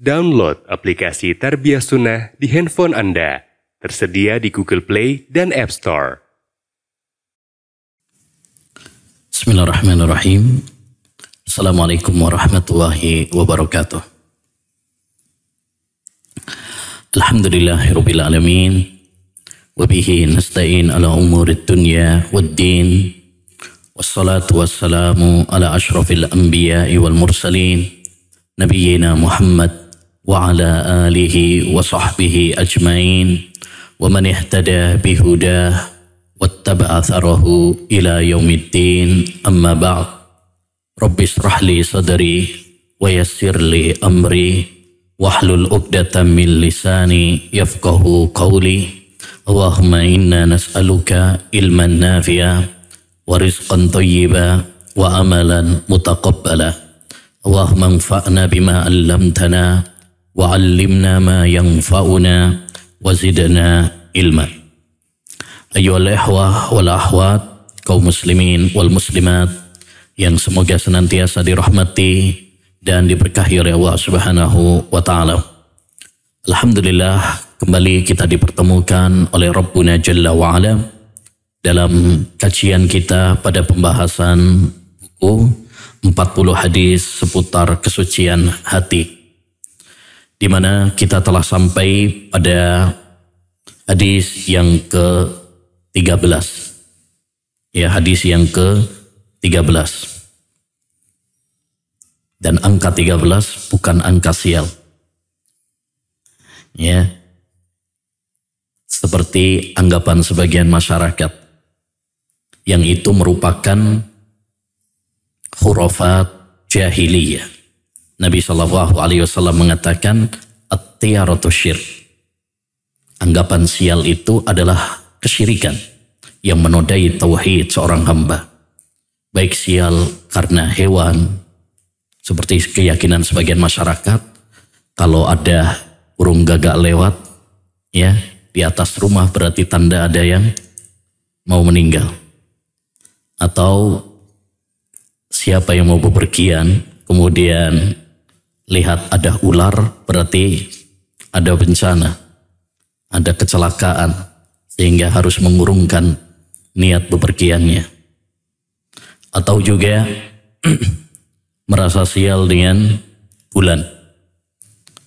Download aplikasi Tarbiyah Sunnah di handphone Anda. Tersedia di Google Play dan App Store. Bismillahirrahmanirrahim. Assalamualaikum warahmatullahi wabarakatuh. Alhamdulillahirabbil alamin. Wa bihi nasta'in ala umurid dunya waddin. Wassalatu wassalamu ala asyrafil anbiya'i wal mursalin. Nabiyyina Muhammad wa ala alihi wa sahbihi ajmain. Wa man ihtada bihudah wattaba'a atharahu ila yaumiddin. Amma ba'd. Rabbi shrah li sadri wa yassir li amri wahlul 'uqdatam min lisani yafqahu qawli. Allahumma inna nas'aluka ilman nafi'a wa rizqan thayyiba wa amalan mutaqabbala. Allahumma anfa'na bima 'allamtana wa 'allimna ma yanfa'una wa zidna ilma. Ayyuhal ikhwah wal akhwat, kaum muslimin wal muslimat yang semoga senantiasa dirahmati dan diberkahi oleh Allah Subhanahu wa taala. Alhamdulillah, kembali kita dipertemukan oleh Rabbuna Jalla wa Ala dalam kajian kita pada pembahasan buku 40 hadis seputar kesucian hati, di mana kita telah sampai pada hadis yang ke-13. Ya, hadis yang ke-13. Dan angka 13 bukan angka sial. Ya. Seperti anggapan sebagian masyarakat yang itu merupakan khurafat jahiliyah. Nabi SAW mengatakan at-tiyaratu syirk. Anggapan sial itu adalah kesyirikan yang menodai tauhid seorang hamba. Baik sial karena hewan, seperti keyakinan sebagian masyarakat, kalau ada burung gagak lewat ya di atas rumah berarti tanda ada yang mau meninggal. Atau siapa yang mau bepergian kemudian lihat ada ular berarti ada bencana, ada kecelakaan, sehingga harus mengurungkan niat bepergiannya. Atau juga merasa sial dengan bulan,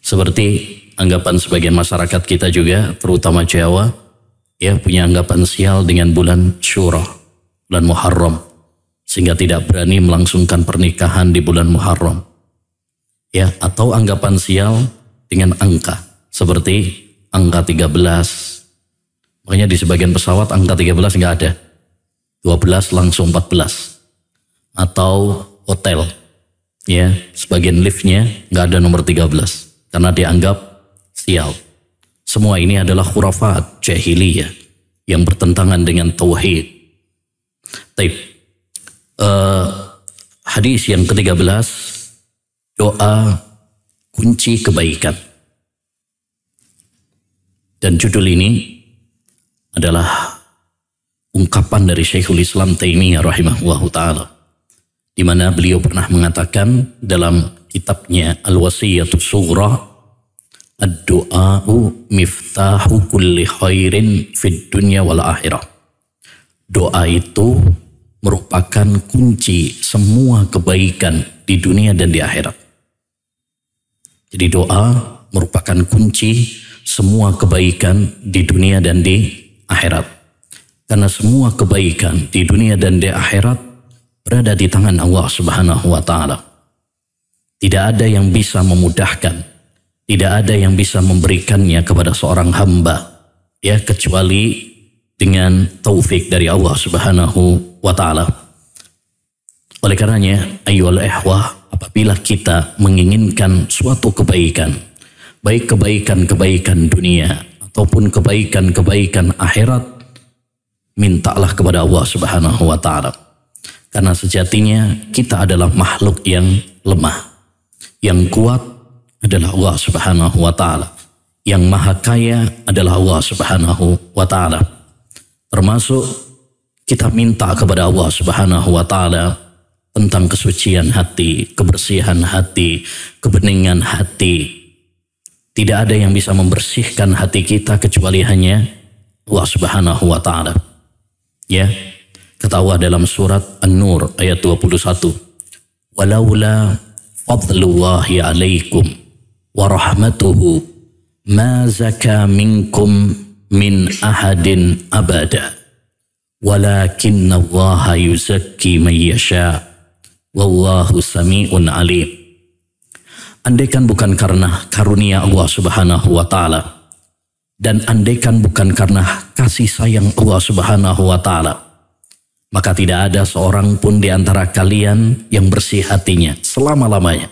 seperti anggapan sebagian masyarakat kita juga, terutama Jawa, ya, punya anggapan sial dengan bulan Syura, bulan Muharram, sehingga tidak berani melangsungkan pernikahan di bulan Muharram. Ya, atau anggapan sial dengan angka, seperti angka 13. Makanya di sebagian pesawat angka 13 nggak ada, 12 langsung 14. Atau hotel, ya, sebagian liftnya nggak ada nomor 13 karena dianggap sial. Semua ini adalah khurafat jahiliyah yang bertentangan dengan tauhid. Taib. Hadis yang ke-13, doa kunci kebaikan. Dan judul ini adalah ungkapan dari Syekhul Islam Taimiyah rahimahullahu ta'ala, di mana beliau pernah mengatakan dalam kitabnya Al-Wasiyatus Sughra, ad-du'a'u miftahu kulli khairin fid dunya wal akhirah. Doa itu merupakan kunci semua kebaikan di dunia dan di akhirat. Jadi doa merupakan kunci semua kebaikan di dunia dan di akhirat. Karena semua kebaikan di dunia dan di akhirat berada di tangan Allah Subhanahu wa ta'ala. Tidak ada yang bisa memudahkan, tidak ada yang bisa memberikannya kepada seorang hamba, ya, kecuali dengan taufik dari Allah Subhanahu wa ta'ala. Oleh karenanya, ayyuhal ikhwah, apabila kita menginginkan suatu kebaikan, baik kebaikan-kebaikan dunia ataupun kebaikan-kebaikan akhirat, mintalah kepada Allah Subhanahu wa ta'ala. Karena sejatinya kita adalah makhluk yang lemah. Yang kuat adalah Allah Subhanahu wa ta'ala. Yang maha kaya adalah Allah Subhanahu wa ta'ala. Termasuk kita minta kepada Allah Subhanahu wa ta'ala tentang kesucian hati, kebersihan hati, kebeningan hati, Tidak ada yang bisa membersihkan hati kita kecuali hanya Allah Subhanahu wa Ta'ala. Ya, kata Allah dalam surat An-Nur ayat 21. Walaula fadlullahi alaikum wa rahmatuhu ma zaka minkum min ahadin abada walakinna allaha yuzakki man yasha wallahu sami'un alim. Andaikan bukan karena karunia Allah Subhanahu wa Ta'ala, dan andaikan bukan karena kasih sayang Allah Subhanahu wa Ta'ala, maka tidak ada seorang pun di antara kalian yang bersih hatinya selama-lamanya.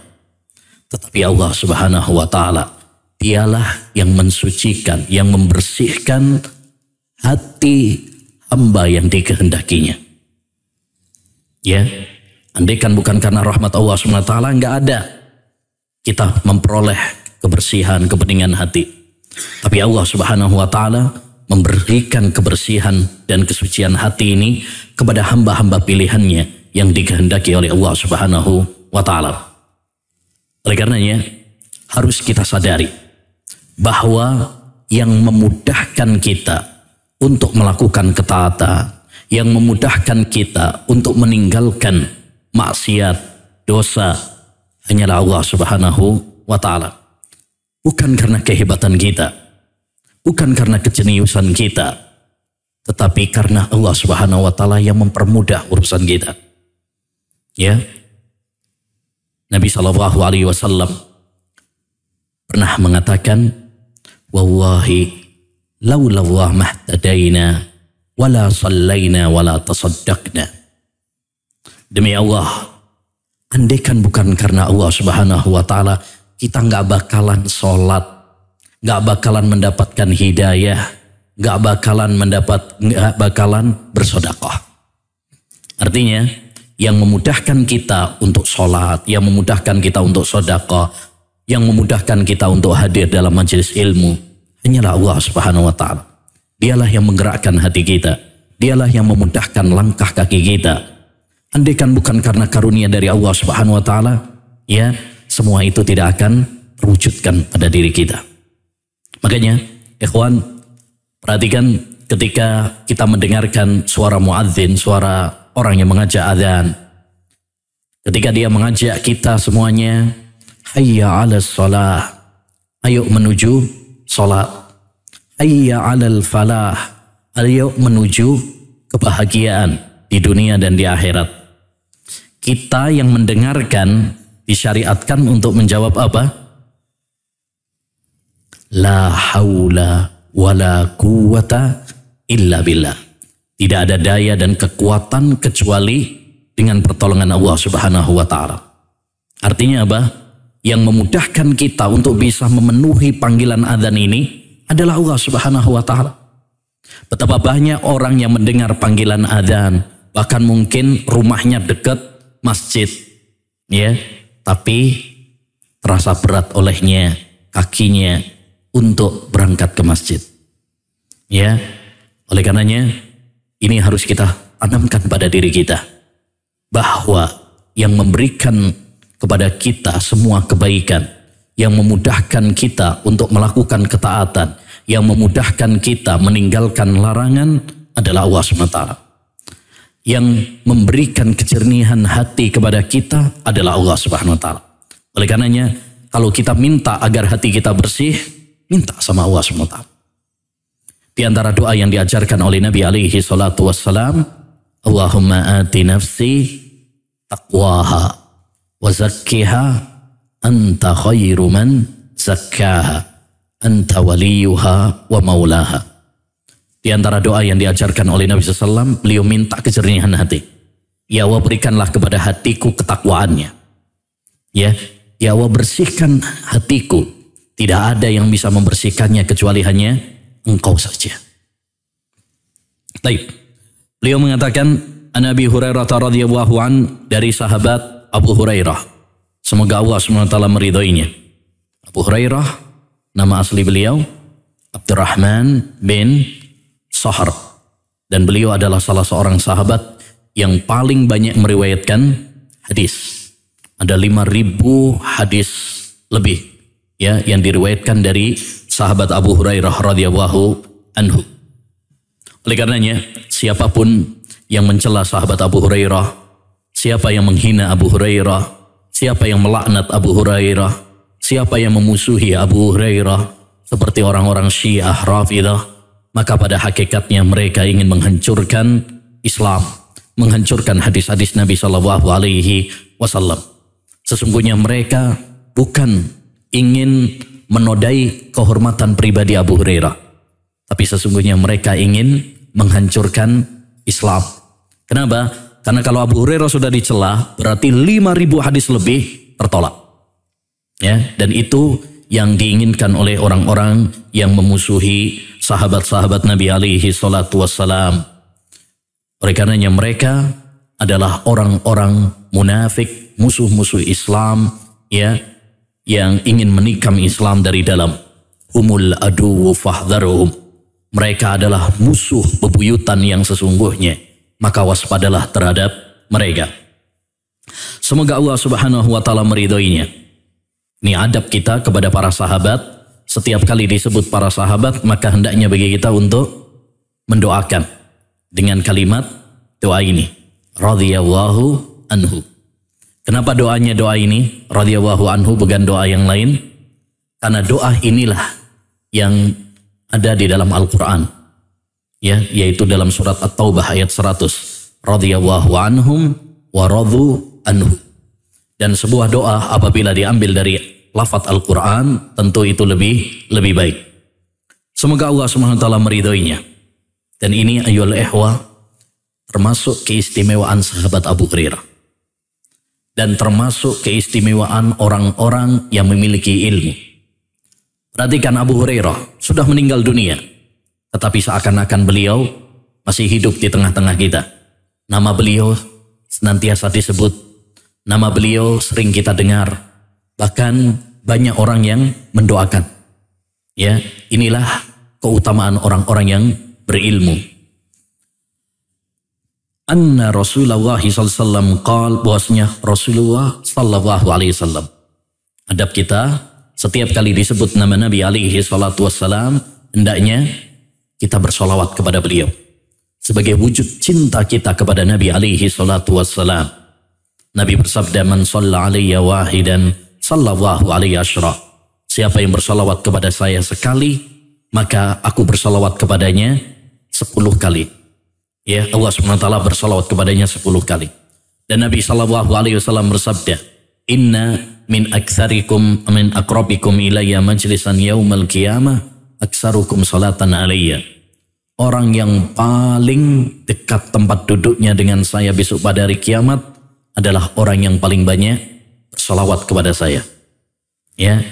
Tetapi Allah Subhanahu wa Ta'ala, dialah yang mensucikan, yang membersihkan hati hamba yang dikehendakinya. Ya, andaikan bukan karena rahmat Allah Subhanahu wa Ta'ala, enggak ada kita memperoleh kebersihan, kebeningan hati. Tapi Allah Subhanahu wa Ta'ala memberikan kebersihan dan kesucian hati ini kepada hamba-hamba pilihannya yang dikehendaki oleh Allah Subhanahu wa Ta'ala. Oleh karenanya harus kita sadari bahwa yang memudahkan kita untuk melakukan ketaatan, yang memudahkan kita untuk meninggalkan maksiat, dosa, hanyalah Allah Subhanahu wa Ta'ala. Bukan karena kehebatan kita, bukan karena kejeniusan kita, tetapi karena Allah Subhanahu wa Ta'ala yang mempermudah urusan kita. Ya, Nabi SAW pernah mengatakan, wallahi laula Allah mahtadaina wala sallaina wala tasaddaqna. Demi Allah, andaikan bukan karena Allah Subhanahu wa Ta'ala, kita nggak bakalan sholat, nggak bakalan mendapatkan hidayah, nggak bakalan bersedekah. Artinya, yang memudahkan kita untuk sholat, yang memudahkan kita untuk sedekah, yang memudahkan kita untuk hadir dalam majelis ilmu, hanyalah Allah Subhanahu wa Ta'ala. Dialah yang menggerakkan hati kita, dialah yang memudahkan langkah kaki kita. Andaikan bukan karena karunia dari Allah Subhanahu wa Ta'ala, ya, semua itu tidak akan terwujudkan pada diri kita. Makanya, ikhwan, perhatikan ketika kita mendengarkan suara muadzin, suara orang yang mengajak azan. Ketika dia mengajak kita semuanya, hayya 'alas shalah, ayo menuju salat. Hayya 'alal falah, ayo menuju kebahagiaan di dunia dan di akhirat. Kita yang mendengarkan disyariatkan untuk menjawab apa? La haula wala quwata illa billah. Tidak ada daya dan kekuatan kecuali dengan pertolongan Allah Subhanahu wa Ta'ala. Artinya apa? Yang memudahkan kita untuk bisa memenuhi panggilan adzan ini adalah Allah Subhanahu wa Ta'ala. Betapa banyak orang yang mendengar panggilan adzan, bahkan mungkin rumahnya dekat masjid, ya, tapi terasa berat olehnya kakinya untuk berangkat ke masjid. Ya, oleh karenanya ini harus kita tanamkan pada diri kita bahwa yang memberikan kepada kita semua kebaikan, yang memudahkan kita untuk melakukan ketaatan, yang memudahkan kita meninggalkan larangan adalah Allah SWT. Yang memberikan kejernihan hati kepada kita adalah Allah Subhanahu wa Ta'ala. Oleh karenanya, kalau kita minta agar hati kita bersih, minta sama Allah Subhanahu wa Ta'ala. Di antara doa yang diajarkan oleh Nabi alaihi salatu wassalam, Allahumma ati nafsi taqwaha wa zakkiha anta khairu man zakkaha anta waliyuha wa maulaha. Di antara doa yang diajarkan oleh Nabi SAW, beliau minta kejernihan hati. Ya Allah, berikanlah kepada hatiku ketakwaannya. Ya Allah, bersihkan hatiku. Tidak ada yang bisa membersihkannya kecuali hanya Engkau saja. Baik. Beliau mengatakan, An Abi Hurairah radhiyallahu an, dari sahabat Abu Hurairah. Semoga Allah SWT meridhoinya. Abu Hurairah, nama asli beliau Abdurrahman bin Sahar, dan beliau adalah salah seorang sahabat yang paling banyak meriwayatkan hadis. Ada 5.000 hadis lebih ya, yang diriwayatkan dari sahabat Abu Hurairah radhiyallahu anhu. Oleh karenanya, siapapun yang mencela sahabat Abu Hurairah, siapa yang menghina Abu Hurairah, siapa yang melaknat Abu Hurairah, siapa yang memusuhi Abu Hurairah, seperti orang-orang Syiah Rafidah, maka pada hakikatnya mereka ingin menghancurkan Islam, menghancurkan hadis-hadis Nabi Shallallahu Alaihi Wasallam. Sesungguhnya mereka bukan ingin menodai kehormatan pribadi Abu Hurairah, tapi sesungguhnya mereka ingin menghancurkan Islam. Kenapa? Karena kalau Abu Hurairah sudah dicela, berarti 5.000 hadis lebih tertolak. Ya, dan itu yang diinginkan oleh orang-orang yang memusuhi sahabat-sahabat Nabi alaihi salatu wassalam. Oleh karenanya mereka adalah orang-orang munafik, musuh-musuh Islam, ya, yang ingin menikam Islam dari dalam. Humul aduwwu fahdharuhum. Mereka adalah musuh bebuyutan yang sesungguhnya, maka waspadalah terhadap mereka. Semoga Allah Subhanahu wa taala meridhoinya. Ini adab kita kepada para sahabat. Setiap kali disebut para sahabat, maka hendaknya bagi kita untuk mendoakan dengan kalimat doa ini, radhiyallahu anhu. Kenapa doanya doa ini radhiyallahu anhu bukan doa yang lain? Karena doa inilah yang ada di dalam Al-Quran, ya, yaitu dalam surat At-Taubah ayat 100, radhiyallahu anhum wa radu anhu. Dan sebuah doa apabila diambil dari lafaz Al-Quran, tentu itu lebih baik. Semoga Allah SWT meridhoinya. Dan ini ayyuhal ikhwah, termasuk keistimewaan sahabat Abu Hurairah, dan termasuk keistimewaan orang-orang yang memiliki ilmu. Perhatikan, Abu Hurairah sudah meninggal dunia, tetapi seakan-akan beliau masih hidup di tengah-tengah kita. Nama beliau senantiasa disebut, nama beliau sering kita dengar, bahkan banyak orang yang mendoakan. Ya, inilah keutamaan orang-orang yang berilmu. Anna Rasulullah SAW qala, bahwasanya Rasulullah SAW. Adab kita, setiap kali disebut nama Nabi alaihi salatu wassalam, hendaknya kita bersolawat kepada beliau sebagai wujud cinta kita kepada Nabi alaihi salatu wassalam. Nabi bersabda, man shalla alayya wahidan sallallahu alaihi asyra. Siapa yang bersolawat kepada saya sekali, maka aku bersolawat kepadanya 10 kali. Ya, Allah SWT bersolawat kepadanya 10 kali. Dan Nabi SAW bersabda, inna min aktsarikum min aqrabikum ilayya majlisan yaumal qiyamah aktsarukum salatan alayya. Orang yang paling dekat tempat duduknya dengan saya besok pada hari kiamat adalah orang yang paling banyak bersolawat kepada saya. Ya,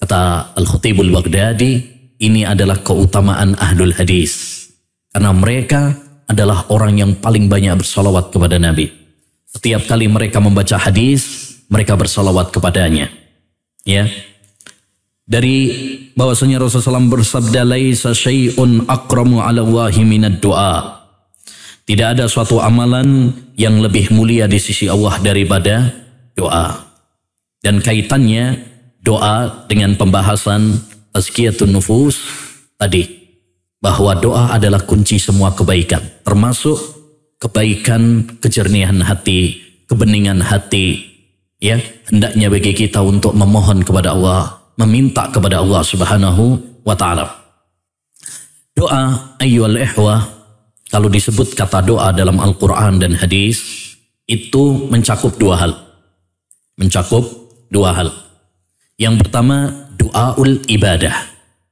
kata Al-Khatibul Baghdadi, ini adalah keutamaan ahlul hadis, karena mereka adalah orang yang paling banyak bersolawat kepada Nabi. Setiap kali mereka membaca hadis, mereka bersalawat kepadanya. Ya, dari bahwasanya Rasulullah SAW bersabda, laisa syai'un akramu 'ala Allahi minad du'a. Tidak ada suatu amalan yang lebih mulia di sisi Allah daripada doa. Dan kaitannya doa dengan pembahasan tazkiyatun nufus tadi, bahwa doa adalah kunci semua kebaikan, termasuk kebaikan, kejernihan hati, kebeningan hati. Ya, hendaknya bagi kita untuk memohon kepada Allah, meminta kepada Allah Subhanahu wa ta'ala. Doa, ayyuhal ikhwah, kalau disebut kata doa dalam Al-Quran dan hadis, itu mencakup 2 hal. Mencakup 2 hal. Yang pertama, doaul ibadah.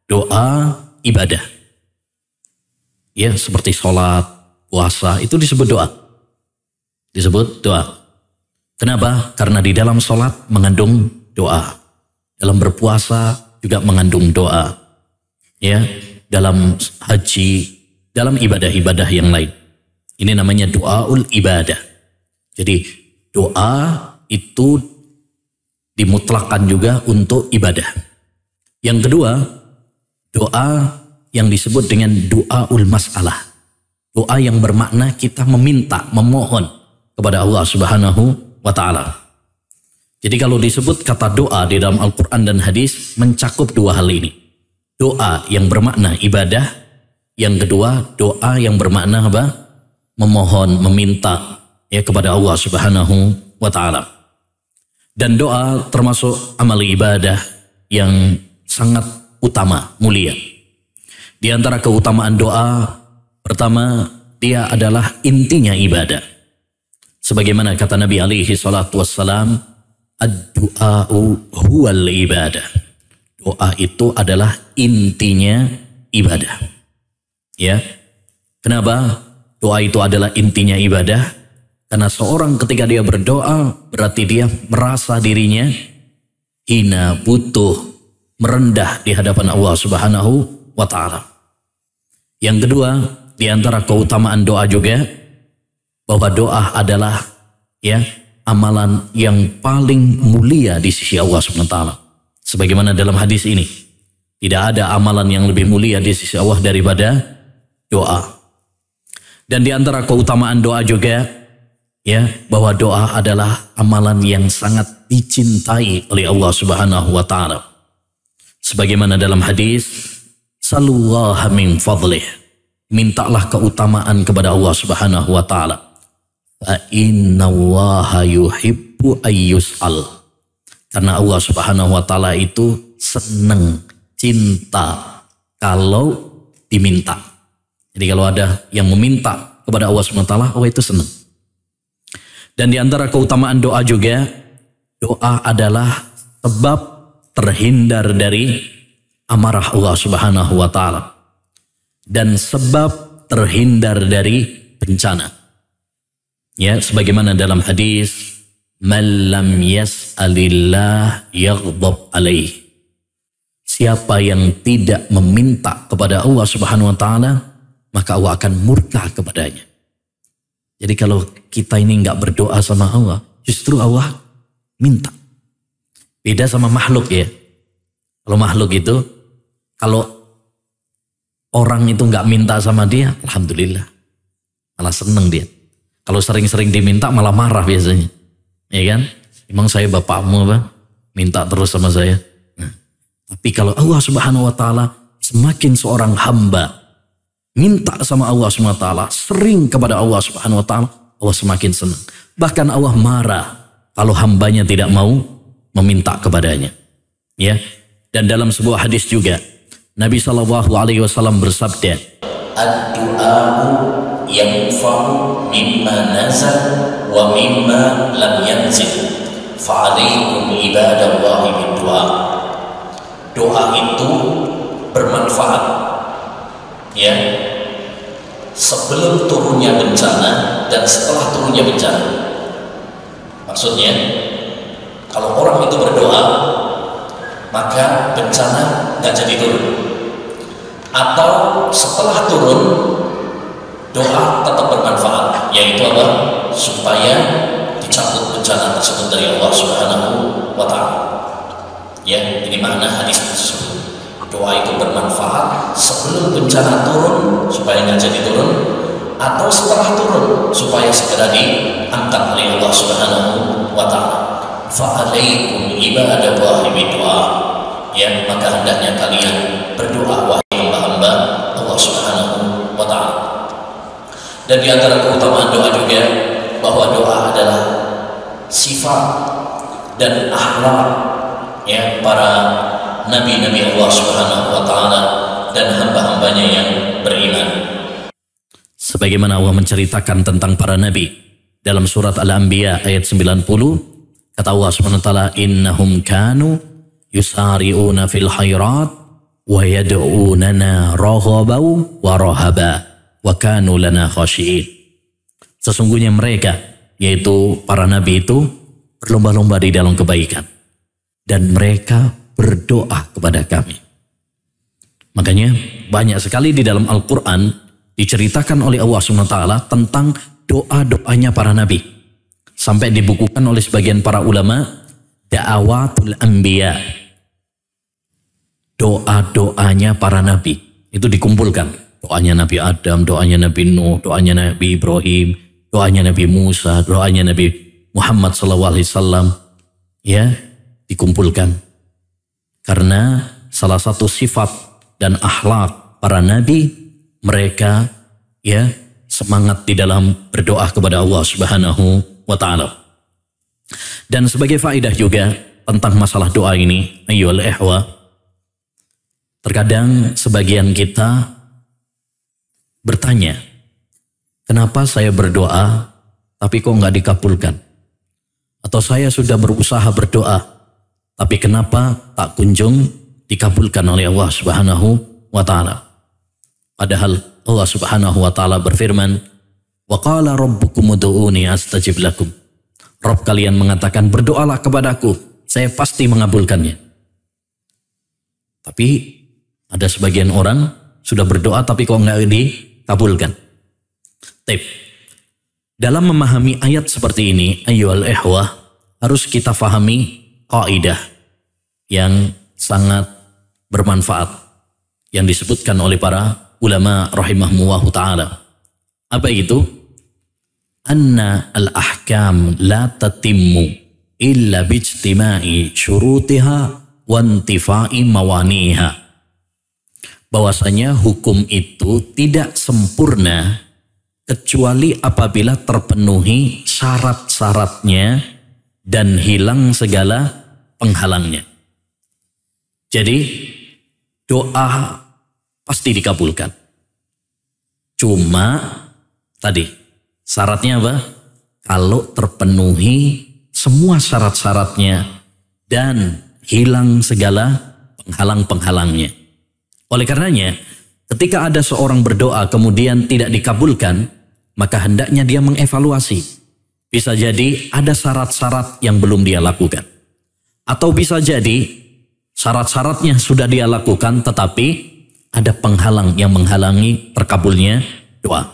Doa ibadah. Ya, seperti sholat, puasa, itu disebut doa. Disebut doa. Kenapa? Karena di dalam sholat mengandung doa. Dalam berpuasa juga mengandung doa. Ya, dalam haji, dalam ibadah-ibadah yang lain. Ini namanya doaul ibadah. Jadi doa itu dimutlakkan juga untuk ibadah. Yang kedua, doa yang disebut dengan doaul masalah. Doa yang bermakna kita meminta, memohon kepada Allah Subhanahu wa ta'ala. Jadi kalau disebut kata doa di dalam Al-Quran dan hadis mencakup dua hal ini. Doa yang bermakna ibadah, yang kedua doa yang bermakna apa? Memohon, meminta ya kepada Allah Subhanahu wa taala. Dan doa termasuk amal ibadah yang sangat utama, mulia. Di antara keutamaan doa, pertama, dia adalah intinya ibadah. Sebagaimana kata Nabi alaihi salatu wassalam, ad-du'a'u huwal ibadah. Doa itu adalah intinya ibadah. Ya. Kenapa? Doa itu adalah intinya ibadah. Karena seorang ketika dia berdoa, berarti dia merasa dirinya hina, butuh, merendah di hadapan Allah Subhanahu wa ta'ala. Yang kedua, di antara keutamaan doa juga, bahwa doa adalah ya amalan yang paling mulia di sisi Allah Subhanahu wa ta'ala. Sebagaimana dalam hadis ini, tidak ada amalan yang lebih mulia di sisi Allah daripada doa. Dan di antara keutamaan doa juga, ya, bahwa doa adalah amalan yang sangat dicintai oleh Allah Subhanahu wa ta'ala. Sebagaimana dalam hadis, sallallahu min fadlih, mintalah keutamaan kepada Allah Subhanahu wa ta'ala. Fa innallaha yuhibbu ayyus'al. Karena Allah Subhanahu wa ta'ala itu senang, cinta kalau diminta. Jadi kalau ada yang meminta kepada Allah Subhanahu wa ta'ala, Allah itu senang. Dan di antara keutamaan doa juga, doa adalah sebab terhindar dari amarah Allah Subhanahu wa ta'ala. Dan sebab terhindar dari bencana. Ya, sebagaimana dalam hadis, man lam yas'alillah yaghdab alaih. Siapa yang tidak meminta kepada Allah Subhanahu wa ta'ala, maka Allah akan murka kepadanya. Jadi kalau kita ini nggak berdoa sama Allah, justru Allah minta. Beda sama makhluk ya. Kalau makhluk itu, kalau orang itu nggak minta sama dia, alhamdulillah, malah seneng dia. Kalau sering-sering diminta malah marah biasanya. Ya kan? Emang saya bapakmu apa? Minta terus sama saya. Nah, tapi kalau Allah Subhanahu wa ta'ala, semakin seorang hamba minta sama Allah Subhanahu wa ta'ala, sering kepada Allah Subhanahu wa ta'ala, Allah semakin senang. Bahkan Allah marah kalau hambanya tidak mau meminta kepadanya. Ya. Dan dalam sebuah hadis juga, Nabi SAW bersabda, ad-du'a'u yanfa'u mimma nazal wa mimma lam yanzil fa'alaikum ibadallahi bid-du'a. Doa itu bermanfaat ya sebelum turunnya bencana dan setelah turunnya bencana. Maksudnya kalau orang itu berdoa maka bencana nggak jadi turun, atau setelah turun doa tetap bermanfaat, yaitu apa? Supaya dicabut bencana tersebut dari Allah Subhanahu wa ta'ala. Ya, ini makna hadis tersebut. Doa itu bermanfaat sebelum bencana turun supaya nggak jadi turun, atau setelah turun supaya segera diangkat oleh Allah Subhanahu wa ta'ala. Fa'alaikum ibadallahi bid-du'a. Ya, maka hendaknya kalian berdoa wahai hamba-hamba Allah Subhanahu wa ta'ala. Dan di antara keutamaan doa juga bahwa doa adalah sifat dan akhlak ya para nabi-nabi Allah Subhanahu wa ta'ala dan hamba-hambanya yang beriman. Sebagaimana Allah menceritakan tentang para nabi dalam surat Al-Anbiya ayat 90, kata Allah Subhanahu wa ta'ala, innahum kanu yusari'una fil khairat wa yad'unana raghaban wa rahaba wa kanu lana khashi'in. Sesungguhnya mereka, yaitu para nabi itu, berlomba-lomba di dalam kebaikan dan mereka berdoa kepada kami. Makanya banyak sekali di dalam Al-Quran diceritakan oleh Allah SWT tentang doa-doanya para nabi. Sampai dibukukan oleh sebagian para ulama, da'awatul anbiya, doa-doanya para nabi. Itu dikumpulkan. Doanya Nabi Adam, doanya Nabi Nuh, doanya Nabi Ibrahim, doanya Nabi Musa, doanya Nabi Muhammad SAW. ya dikumpulkan. Karena salah satu sifat dan akhlak para nabi, mereka ya semangat di dalam berdoa kepada Allah Subhanahu wa taala. Dan sebagai faedah juga tentang masalah doa ini, ayyuhal ikhwah, terkadang sebagian kita bertanya, kenapa saya berdoa tapi kok nggak dikabulkan? Atau saya sudah berusaha berdoa tapi kenapa tak kunjung dikabulkan oleh Allah Subhanahu wa taala? Padahal Allah Subhanahu wa taala berfirman, "Wa qala rabbukum ud'uuni astajib lakum." Rabb kalian mengatakan, berdoalah kepadaku, saya pasti mengabulkannya. Tapi ada sebagian orang sudah berdoa tapi kok nggak dikabulkan. Dalam memahami ayat seperti ini, ayyuhal ikhwah, harus kita fahami kaidah yang sangat bermanfaat yang disebutkan oleh para ulama rahimahumullah ta'ala. Apa itu? Anna al-ahkam la tatimmu illa bijtima'i syurutiha wa intifa'i mawaniha. Bahwasanya hukum itu tidak sempurna kecuali apabila terpenuhi syarat-syaratnya dan hilang segala penghalangnya. Jadi doa pasti dikabulkan. Cuma tadi syaratnya apa? Kalau terpenuhi semua syarat-syaratnya dan hilang segala penghalang-penghalangnya. Oleh karenanya, ketika ada seorang berdoa kemudian tidak dikabulkan, maka hendaknya dia mengevaluasi. Bisa jadi ada syarat-syarat yang belum dia lakukan. Atau bisa jadi syarat-syaratnya sudah dia lakukan tetapi ada penghalang yang menghalangi terkabulnya doa.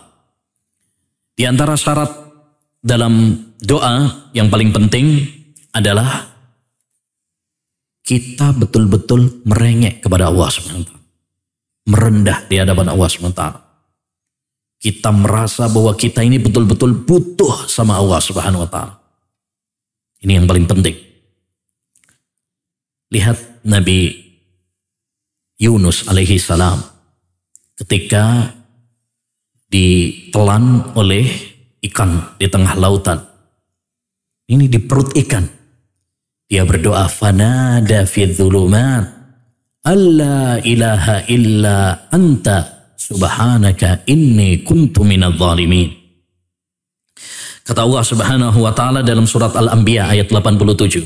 Di antara syarat dalam doa yang paling penting adalah kita betul-betul merengek kepada Allah SWT. Merendah di hadapan Allah SWT. Kita merasa bahwa kita ini betul-betul butuh sama Allah Subhanahu wa taala. Ini yang paling penting. Lihat Nabi Yunus alaihi salam ketika ditelan oleh ikan di tengah lautan. Ini di perut ikan. Dia berdoa, fanada fi dzulumat alla ilaha illa anta subhanaka inni kuntu minadh dhalimin. Kata Allah Subhanahu wa taala dalam surat Al-Anbiya ayat 87.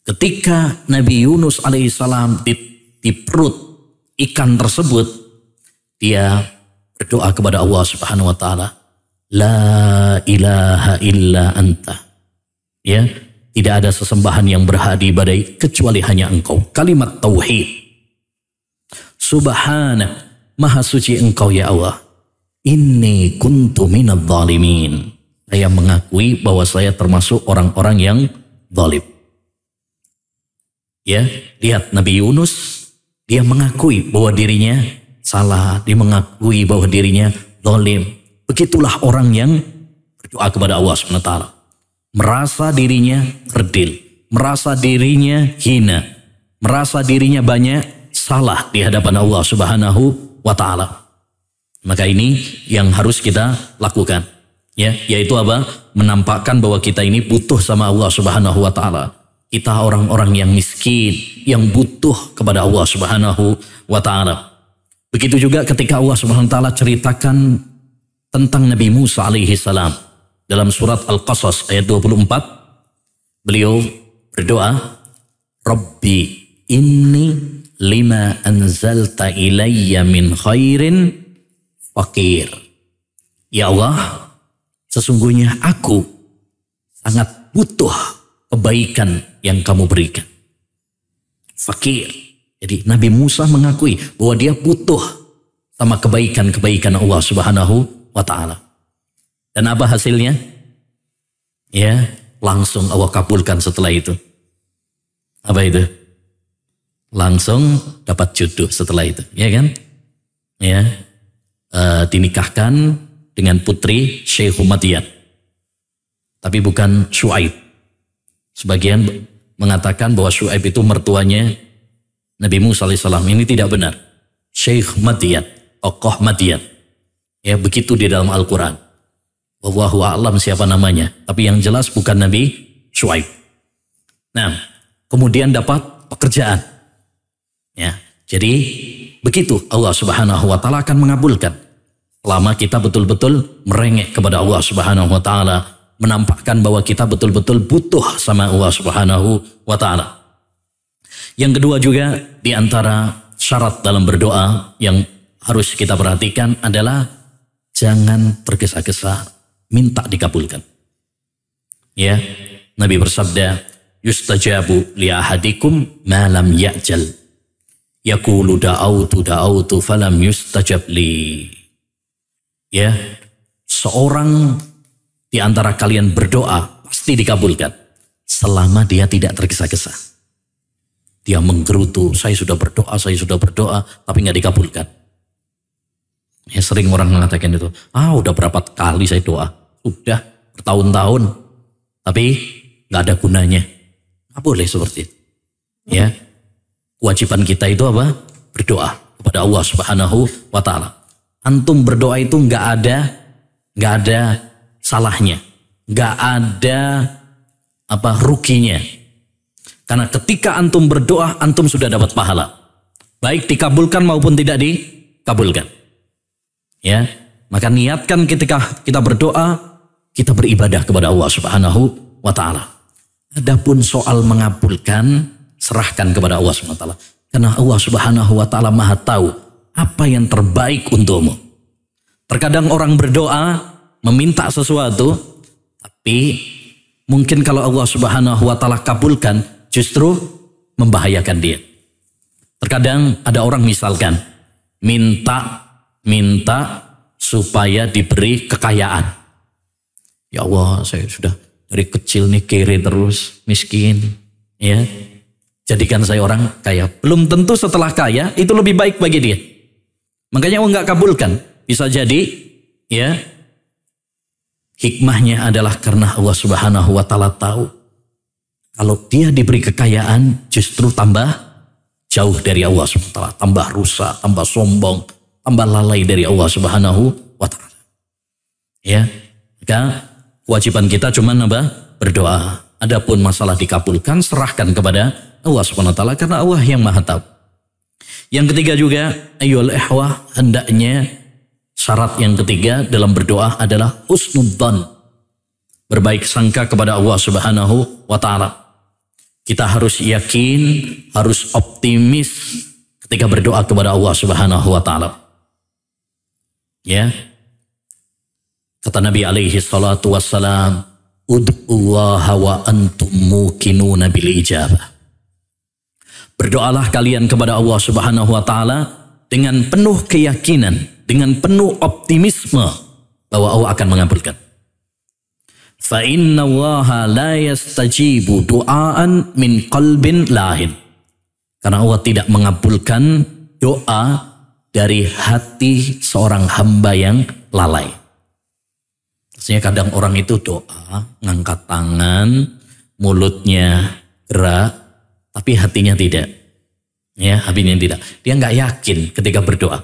Ketika Nabi Yunus alaihissalam di perut ikan tersebut, dia berdoa kepada Allah Subhanahu wa taala, la ilaha illa anta. Ya, tidak ada sesembahan yang berhak diibadahi kecuali hanya Engkau. Kalimat tauhid. Subhanak, maha suci Engkau ya Allah. Inni kuntu minadh dhalimin. Saya mengakui bahwa saya termasuk orang-orang yang zalim. Ya, lihat Nabi Yunus, dia mengakui bahwa dirinya salah, dia mengakui bahwa dirinya zalim. Begitulah orang yang berdoa kepada Allah SWT. Merasa dirinya kerdil, merasa dirinya hina, merasa dirinya banyak salah di hadapan Allah Subhanahu wa taala. Maka ini yang harus kita lakukan, ya, yaitu apa? Menampakkan bahwa kita ini butuh sama Allah Subhanahu wa taala. Kita orang-orang yang miskin, yang butuh kepada Allah Subhanahu wa taala. Begitu juga ketika Allah Subhanahu wa taala ceritakan tentang Nabi Musa alaihi salam dalam surat Al-Qasas ayat 24, beliau berdoa, Rabbi inni lima anzalta ilayya min khairin faqir. Ya Allah, sesungguhnya aku sangat butuh kebaikan yang kamu berikan. Fakir. Jadi Nabi Musa mengakui bahwa dia butuh sama kebaikan-kebaikan Allah Subhanahu wa taala. Dan apa hasilnya? Ya, langsung Allah kabulkan setelah itu. Apa itu? Langsung dapat jodoh setelah itu, ya kan? Ya, dinikahkan dengan putri Syekh Madian. Tapi bukan Syuaib. Sebagian mengatakan bahwa Syuaib itu mertuanya Nabi Musa alaihissalam. Ini tidak benar. Syekh Madian, tokoh Madian. Ya, begitu di dalam Al-Quran. Wallahu a'lam siapa namanya. Tapi yang jelas bukan Nabi Syuaib. Nah, kemudian dapat pekerjaan. Ya, jadi begitu Allah Subhanahu wa taala akan mengabulkan. Selama kita betul-betul merengek kepada Allah Subhanahu wa taala, menampakkan bahwa kita betul-betul butuh sama Allah Subhanahu wa taala. Yang kedua juga di antara syarat dalam berdoa yang harus kita perhatikan adalah jangan tergesa-gesa minta dikabulkan. Ya, Nabi bersabda, "Yustajabu li ahadikum ma lam ya'jal. Yaqulu da'autu falam yustajab li." Ya, seorang di antara kalian berdoa pasti dikabulkan selama dia tidak tergesa-gesa. Dia menggerutu, saya sudah berdoa, tapi nggak dikabulkan. Ya, sering orang mengatakan itu, udah berapa kali saya doa, sudah bertahun-tahun, tapi nggak ada gunanya. Nggak boleh seperti itu. Ya, kewajiban kita itu apa? Berdoa kepada Allah Subhanahu wa taala. Antum berdoa itu nggak ada salahnya, nggak ada ruginya. Karena ketika antum berdoa, antum sudah dapat pahala, baik dikabulkan maupun tidak dikabulkan. Ya, maka niatkan ketika kita berdoa, kita beribadah kepada Allah Subhanahu wa taala. Adapun soal mengabulkan, serahkan kepada Allah Subhanahu wa taala. Karena Allah Subhanahu wa taala Maha tahu apa yang terbaik untukmu. Terkadang orang berdoa meminta sesuatu, tapi mungkin kalau Allah Subhanahu wa taala kabulkan justru membahayakan dia. Terkadang ada orang misalkan minta supaya diberi kekayaan. Ya Allah, saya sudah dari kecil nih kere terus, miskin, ya. Jadikan saya orang kaya. Belum tentu setelah kaya itu lebih baik bagi dia. Makanya Allah nggak kabulkan. Bisa jadi, ya, hikmahnya adalah karena Allah Subhanahu wa taala tahu kalau dia diberi kekayaan justru tambah jauh dari Allah Subhanahu wa taala, tambah rusak, tambah sombong, tambah lalai dari Allah Subhanahu wa taala. Ya, maka kewajiban kita cuma berdoa. Adapun masalah dikabulkan, serahkan kepada Allah Subhanahu wa taala karena Allah yang Maha tahu. Yang ketiga juga, ayyuhal ikhwah, hendaknya syarat yang ketiga dalam berdoa adalah husnudzan. Berbaik sangka kepada Allah Subhanahu wa taala. Kita harus yakin, harus optimis ketika berdoa kepada Allah Subhanahu wa taala. Ya. Kata Nabi alaihi salatu wassalam, "Ud'ullaha wa antum muqinuna bil ijabah." Berdoalah kalian kepada Allah Subhanahu wa taala dengan penuh keyakinan, dengan penuh optimisme bahwa Allah akan mengabulkan. Fa inna Allaha la yastajibu du'aan min qalbin lahin. Karena Allah tidak mengabulkan doa dari hati seorang hamba yang lalai. Maksudnya kadang orang itu doa, ngangkat tangan, mulutnya gerak, tapi hatinya tidak. Ya, hatinya tidak. Dia nggak yakin ketika berdoa.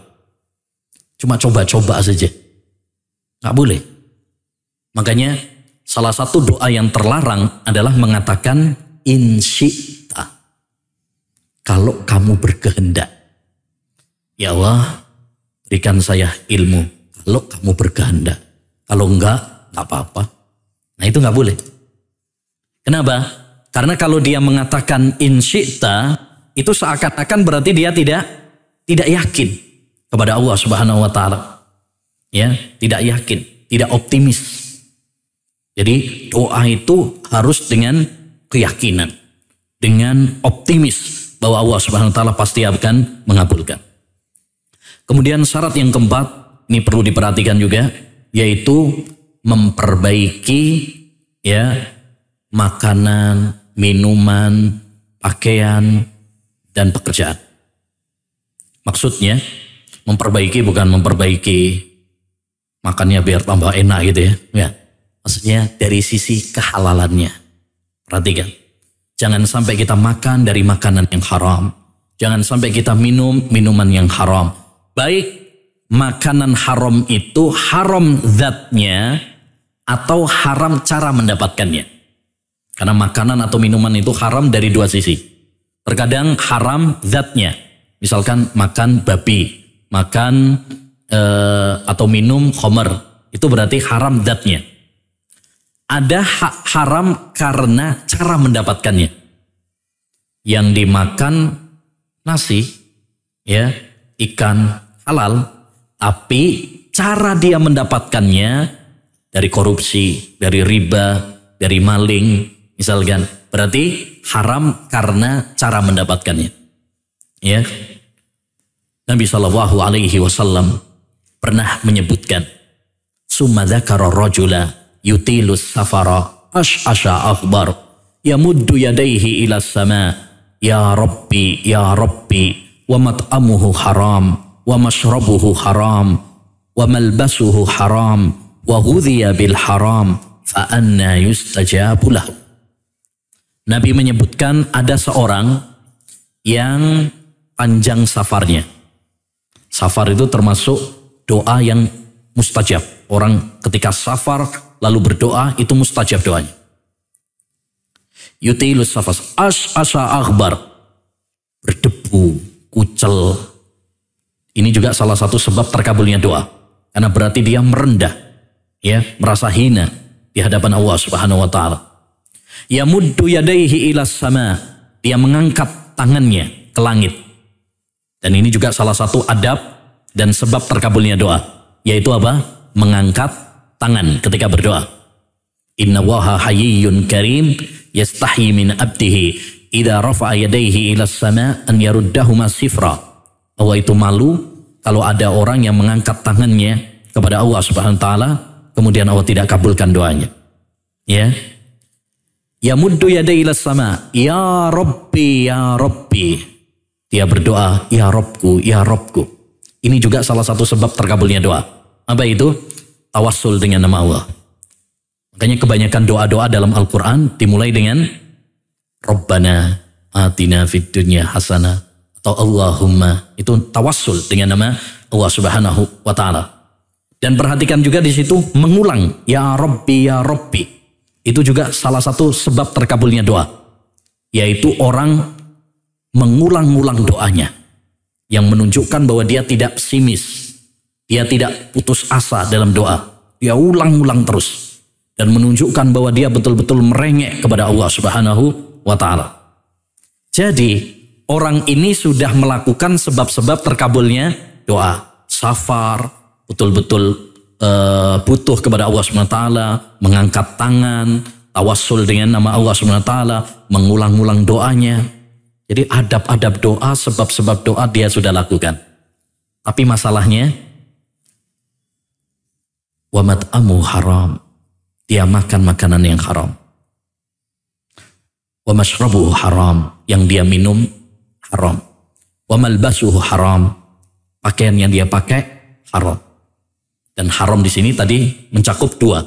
Cuma coba-coba saja. Nggak boleh. Makanya salah satu doa yang terlarang adalah mengatakan insyita. Kalau kamu berkehendak. Ya Allah, berikan saya ilmu. Kalau kamu berkehendak. Kalau enggak apa-apa. Nah itu enggak boleh. Kenapa? Karena kalau dia mengatakan insyita, itu seakan-akan berarti dia tidak yakin kepada Allah Subhanahu wa taala. Ya, tidak yakin, tidak optimis. Jadi doa itu harus dengan keyakinan, dengan optimis bahwa Allah Subhanahu wa taala pasti akan mengabulkan. Kemudian syarat yang keempat, ini perlu diperhatikan juga, yaitu memperbaiki ya makanan, minuman, pakaian, dan pekerjaan. Maksudnya memperbaiki bukan memperbaiki makannya biar tambah enak gitu ya. Ya. Maksudnya dari sisi kehalalannya. Perhatikan. Jangan sampai kita makan dari makanan yang haram. Jangan sampai kita minum minuman yang haram. Baik makanan haram itu haram zatnya atau haram cara mendapatkannya. Karena makanan atau minuman itu haram dari dua sisi. Terkadang haram zatnya. Misalkan makan babi, makan atau minum khamar. Itu berarti haram zatnya. Ada haram karena cara mendapatkannya. Yang dimakan nasi, ya, ikan halal, tapi cara dia mendapatkannya dari korupsi, dari riba, dari maling, misalkan, berarti haram karena cara mendapatkannya. Ya, Nabi Shallallahu Alaihi Wasallam pernah menyebutkan, "Summa dzakara rajula yutilus safara ash'asha akhbar yamuddu yadayhi ila sama ya rabbi wa mat'amuhu haram wa mashrabuhu haram wa malbasuhu haram wa ghudhiya bil haram fa anna yustajabu lahu." Nabi menyebutkan ada seorang yang panjang safarnya. Safar itu termasuk doa yang mustajab. Orang ketika safar lalu berdoa itu mustajab doanya. Yutilus safas as'a akhbar, berdebu, kucel. Ini juga salah satu sebab terkabulnya doa. Karena berarti dia merendah, ya, merasa hina di hadapan Allah Subhanahu wa taala. Yamuddu yadayhi ila sama, dia mengangkat tangannya ke langit. Dan ini juga salah satu adab dan sebab terkabulnya doa, yaitu apa? Mengangkat tangan ketika berdoa. Inna waha hayyun karim yastahi min abdihi idza rafa'a yadayhi ila sama an yaruddahuma sifra. Allah itu malu kalau ada orang yang mengangkat tangannya kepada Allah Subhanahu wa taala kemudian Allah tidak kabulkan doanya. Ya. Yamuddu yadayhi ila sama, ya rabbi ya rabbi. Dia berdoa, ya Robku, ya Robku. Ini juga salah satu sebab terkabulnya doa. Apa itu? Tawassul dengan nama Allah. Makanya kebanyakan doa-doa dalam Al-Quran dimulai dengan Rabbana atina fid dunya hasanah atau Allahumma. Itu tawassul dengan nama Allah Subhanahu wa taala. Dan perhatikan juga di situ mengulang ya Rabbi ya Rabbi. Itu juga salah satu sebab terkabulnya doa. Yaitu orang mengulang-ulang doanya yang menunjukkan bahwa dia tidak pesimis, dia tidak putus asa dalam doa, dia ulang-ulang terus dan menunjukkan bahwa dia betul-betul merengek kepada Allah Subhanahu wa taala. Jadi orang ini sudah melakukan sebab-sebab terkabulnya doa, safar, betul-betul butuh kepada Allah Subhanahu wa taala, mengangkat tangan, tawassul dengan nama Allah Subhanahu wa taala, mengulang-ulang doanya. Jadi adab-adab doa, sebab-sebab doa dia sudah lakukan. Tapi masalahnya, wa mat'amu haram. Dia makan makanan yang haram. Wa mashrabuhu haram. Yang dia minum haram. Wa malbasuhu haram. Pakaian yang dia pakai haram. Dan haram di sini tadi mencakup dua.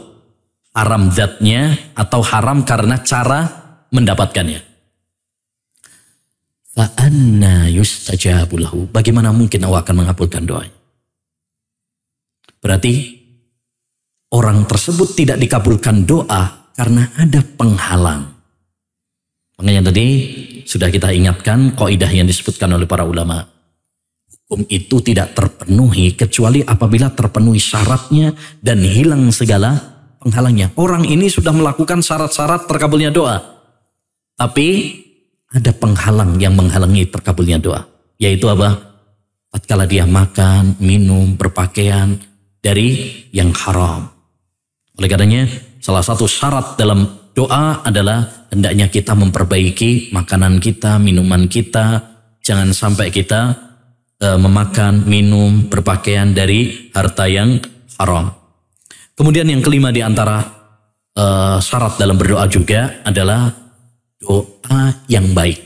Haram zatnya atau haram karena cara mendapatkannya. Fa'anna yustajabu lahu. Bagaimana mungkin Allah akan mengabulkan doanya? Berarti orang tersebut tidak dikabulkan doa karena ada penghalang. Makanya tadi sudah kita ingatkan kaidah yang disebutkan oleh para ulama. Hukum itu tidak terpenuhi kecuali apabila terpenuhi syaratnya dan hilang segala penghalangnya. Orang ini sudah melakukan syarat-syarat terkabulnya doa. Tapi ada penghalang yang menghalangi terkabulnya doa. Yaitu apa? Tatkala dia makan, minum, berpakaian dari yang haram. Oleh karenanya, salah satu syarat dalam doa adalah hendaknya kita memperbaiki makanan kita, minuman kita. Jangan sampai kita memakan, minum, berpakaian dari harta yang haram. Kemudian yang kelima di antara syarat dalam berdoa juga adalah doa yang baik.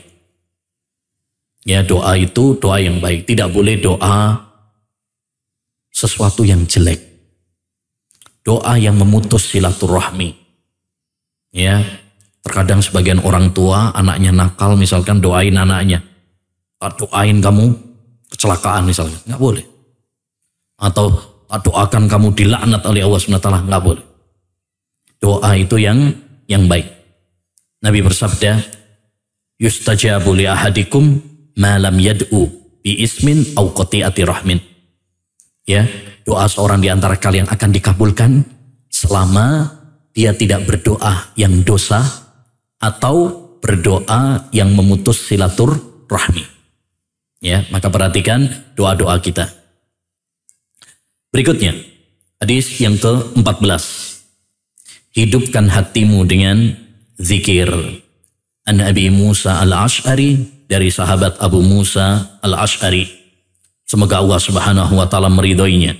Ya, doa itu doa yang baik. Tidak boleh doa sesuatu yang jelek. Doa yang memutus silaturahmi. Ya, Terkadang sebagian orang tua anaknya nakal misalkan doain anaknya. Doain kamu kecelakaan misalnya, nggak boleh. Atau doakan kamu dilaknat oleh Allah SWT, nggak boleh. Doa itu yang baik. Nabi bersabda, yustajabu li ahadikum ma lam yad'u bi ismin au qati'ati rahmin. Ya, doa seorang di antara kalian akan dikabulkan selama dia tidak berdoa yang dosa atau berdoa yang memutus silaturahmi. Ya, maka perhatikan doa-doa kita. Berikutnya, hadis yang ke-14. Hidupkan hatimu dengan zikir. An Abi Musa al-Ash'ari, dari sahabat Abu Musa al-Ash'ari. Semoga Allah Subhanahu wa taala meridhoinya.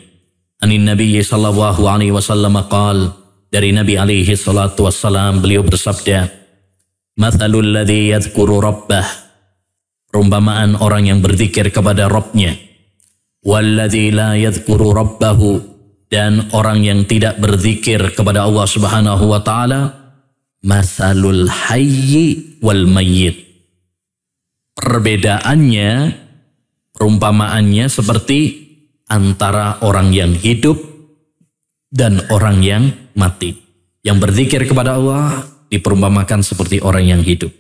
Anin Nabi sallallahu alaihi wasallam qaal, dari Nabi alaihi salatu wassalam beliau bersabda, "Mathalul ladzi yadhkuru rabbah." Perumpamaan orang yang berzikir kepada Rabbnya. Walladzi la yadhkuru rabbahu, dan orang yang tidak berzikir kepada Allah Subhanahu wa taala, masalul hayyi wal mayyit. Perbedaannya, perumpamaannya seperti antara orang yang hidup dan orang yang mati. Yang berzikir kepada Allah diperumpamakan seperti orang yang hidup.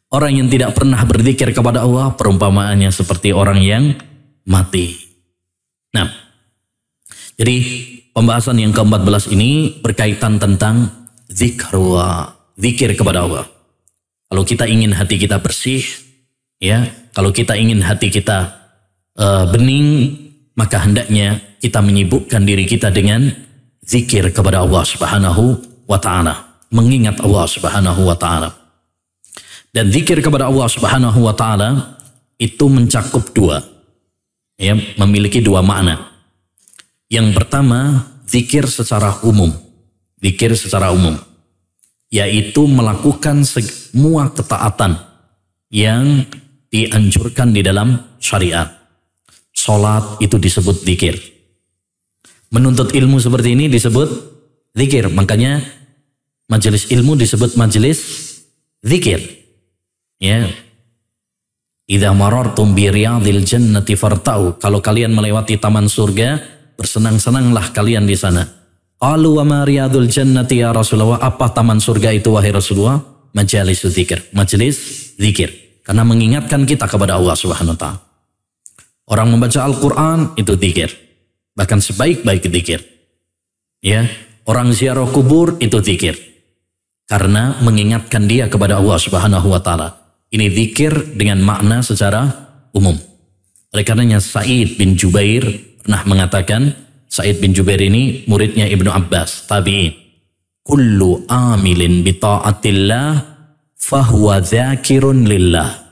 Orang yang tidak pernah berzikir kepada Allah, perumpamaannya seperti orang yang mati. Nah, jadi pembahasan yang ke-14 ini berkaitan tentang zikir kepada Allah. Kalau kita ingin hati kita bersih, ya, kalau kita ingin hati kita bening, maka hendaknya kita menyibukkan diri kita dengan zikir kepada Allah Subhanahu wa taala, mengingat Allah Subhanahu wa taala. Dan zikir kepada Allah Subhanahu wa taala itu mencakup dua, ya, memiliki dua makna. Yang pertama, zikir secara umum. Zikir secara umum, yaitu melakukan semua ketaatan yang dianjurkan di dalam syariat. Salat itu disebut zikir. Menuntut ilmu seperti ini disebut zikir. Makanya majelis ilmu disebut majelis zikir. Ya. Idza marartum bi riyadil jannati farta'u. Kalau kalian melewati taman surga, bersenang-senanglah kalian di sana. Qalu wa ma riyadul jannati ya Rasulullah? Apa taman surga itu wahai Rasulullah? Majelis zikir. Majelis zikir. Karena mengingatkan kita kepada Allah Subhanahu wa taala. Orang membaca Al-Qur'an itu zikir. Bahkan sebaik-baik zikir. Ya, orang ziarah kubur itu zikir. Karena mengingatkan dia kepada Allah Subhanahu wa taala. Ini zikir dengan makna secara umum. Oleh karenanya Sa'id bin Jubair pernah mengatakan, Sa'id bin Jubair ini muridnya Ibnu Abbas, tabi'in. Kullu amilin bi ta'atillah fahuwa dzakirun lillah.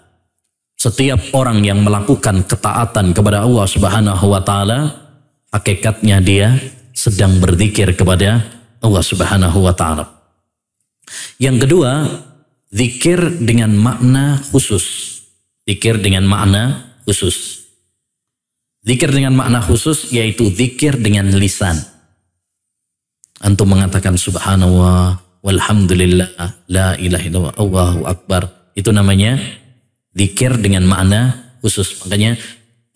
Setiap orang yang melakukan ketaatan kepada Allah Subhanahu wa taala, hakikatnya dia sedang berzikir kepada Allah Subhanahu wa taala. Yang kedua, zikir dengan makna khusus. Zikir dengan makna khusus. Zikir dengan makna khusus yaitu zikir dengan lisan. Antum mengatakan subhanallah, walhamdulillah, la ilaha illallah, Allahu akbar. Itu namanya zikir dengan makna khusus. Makanya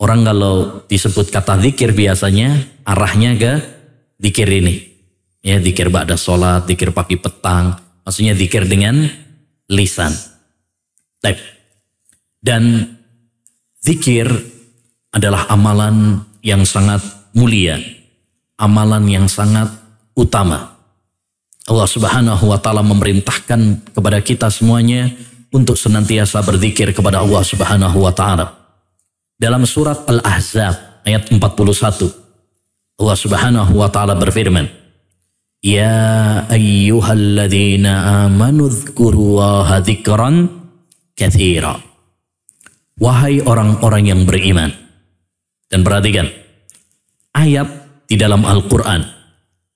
orang kalau disebut kata zikir biasanya arahnya ke zikir ini. Ya, zikir ba'da sholat, zikir pagi petang. Maksudnya zikir dengan lisan. Dan zikir adalah amalan yang sangat mulia, amalan yang sangat utama. Allah Subhanahu wa taala memerintahkan kepada kita semuanya untuk senantiasa berzikir kepada Allah Subhanahu wa taala. Dalam surat Al-Ahzab ayat 41, Allah Subhanahu wa taala berfirman, "Ya ayyuhalladzina amanu dzkurullaha dzikran katsira." Wahai orang-orang yang beriman. Dan perhatikan, ayat di dalam Al-Quran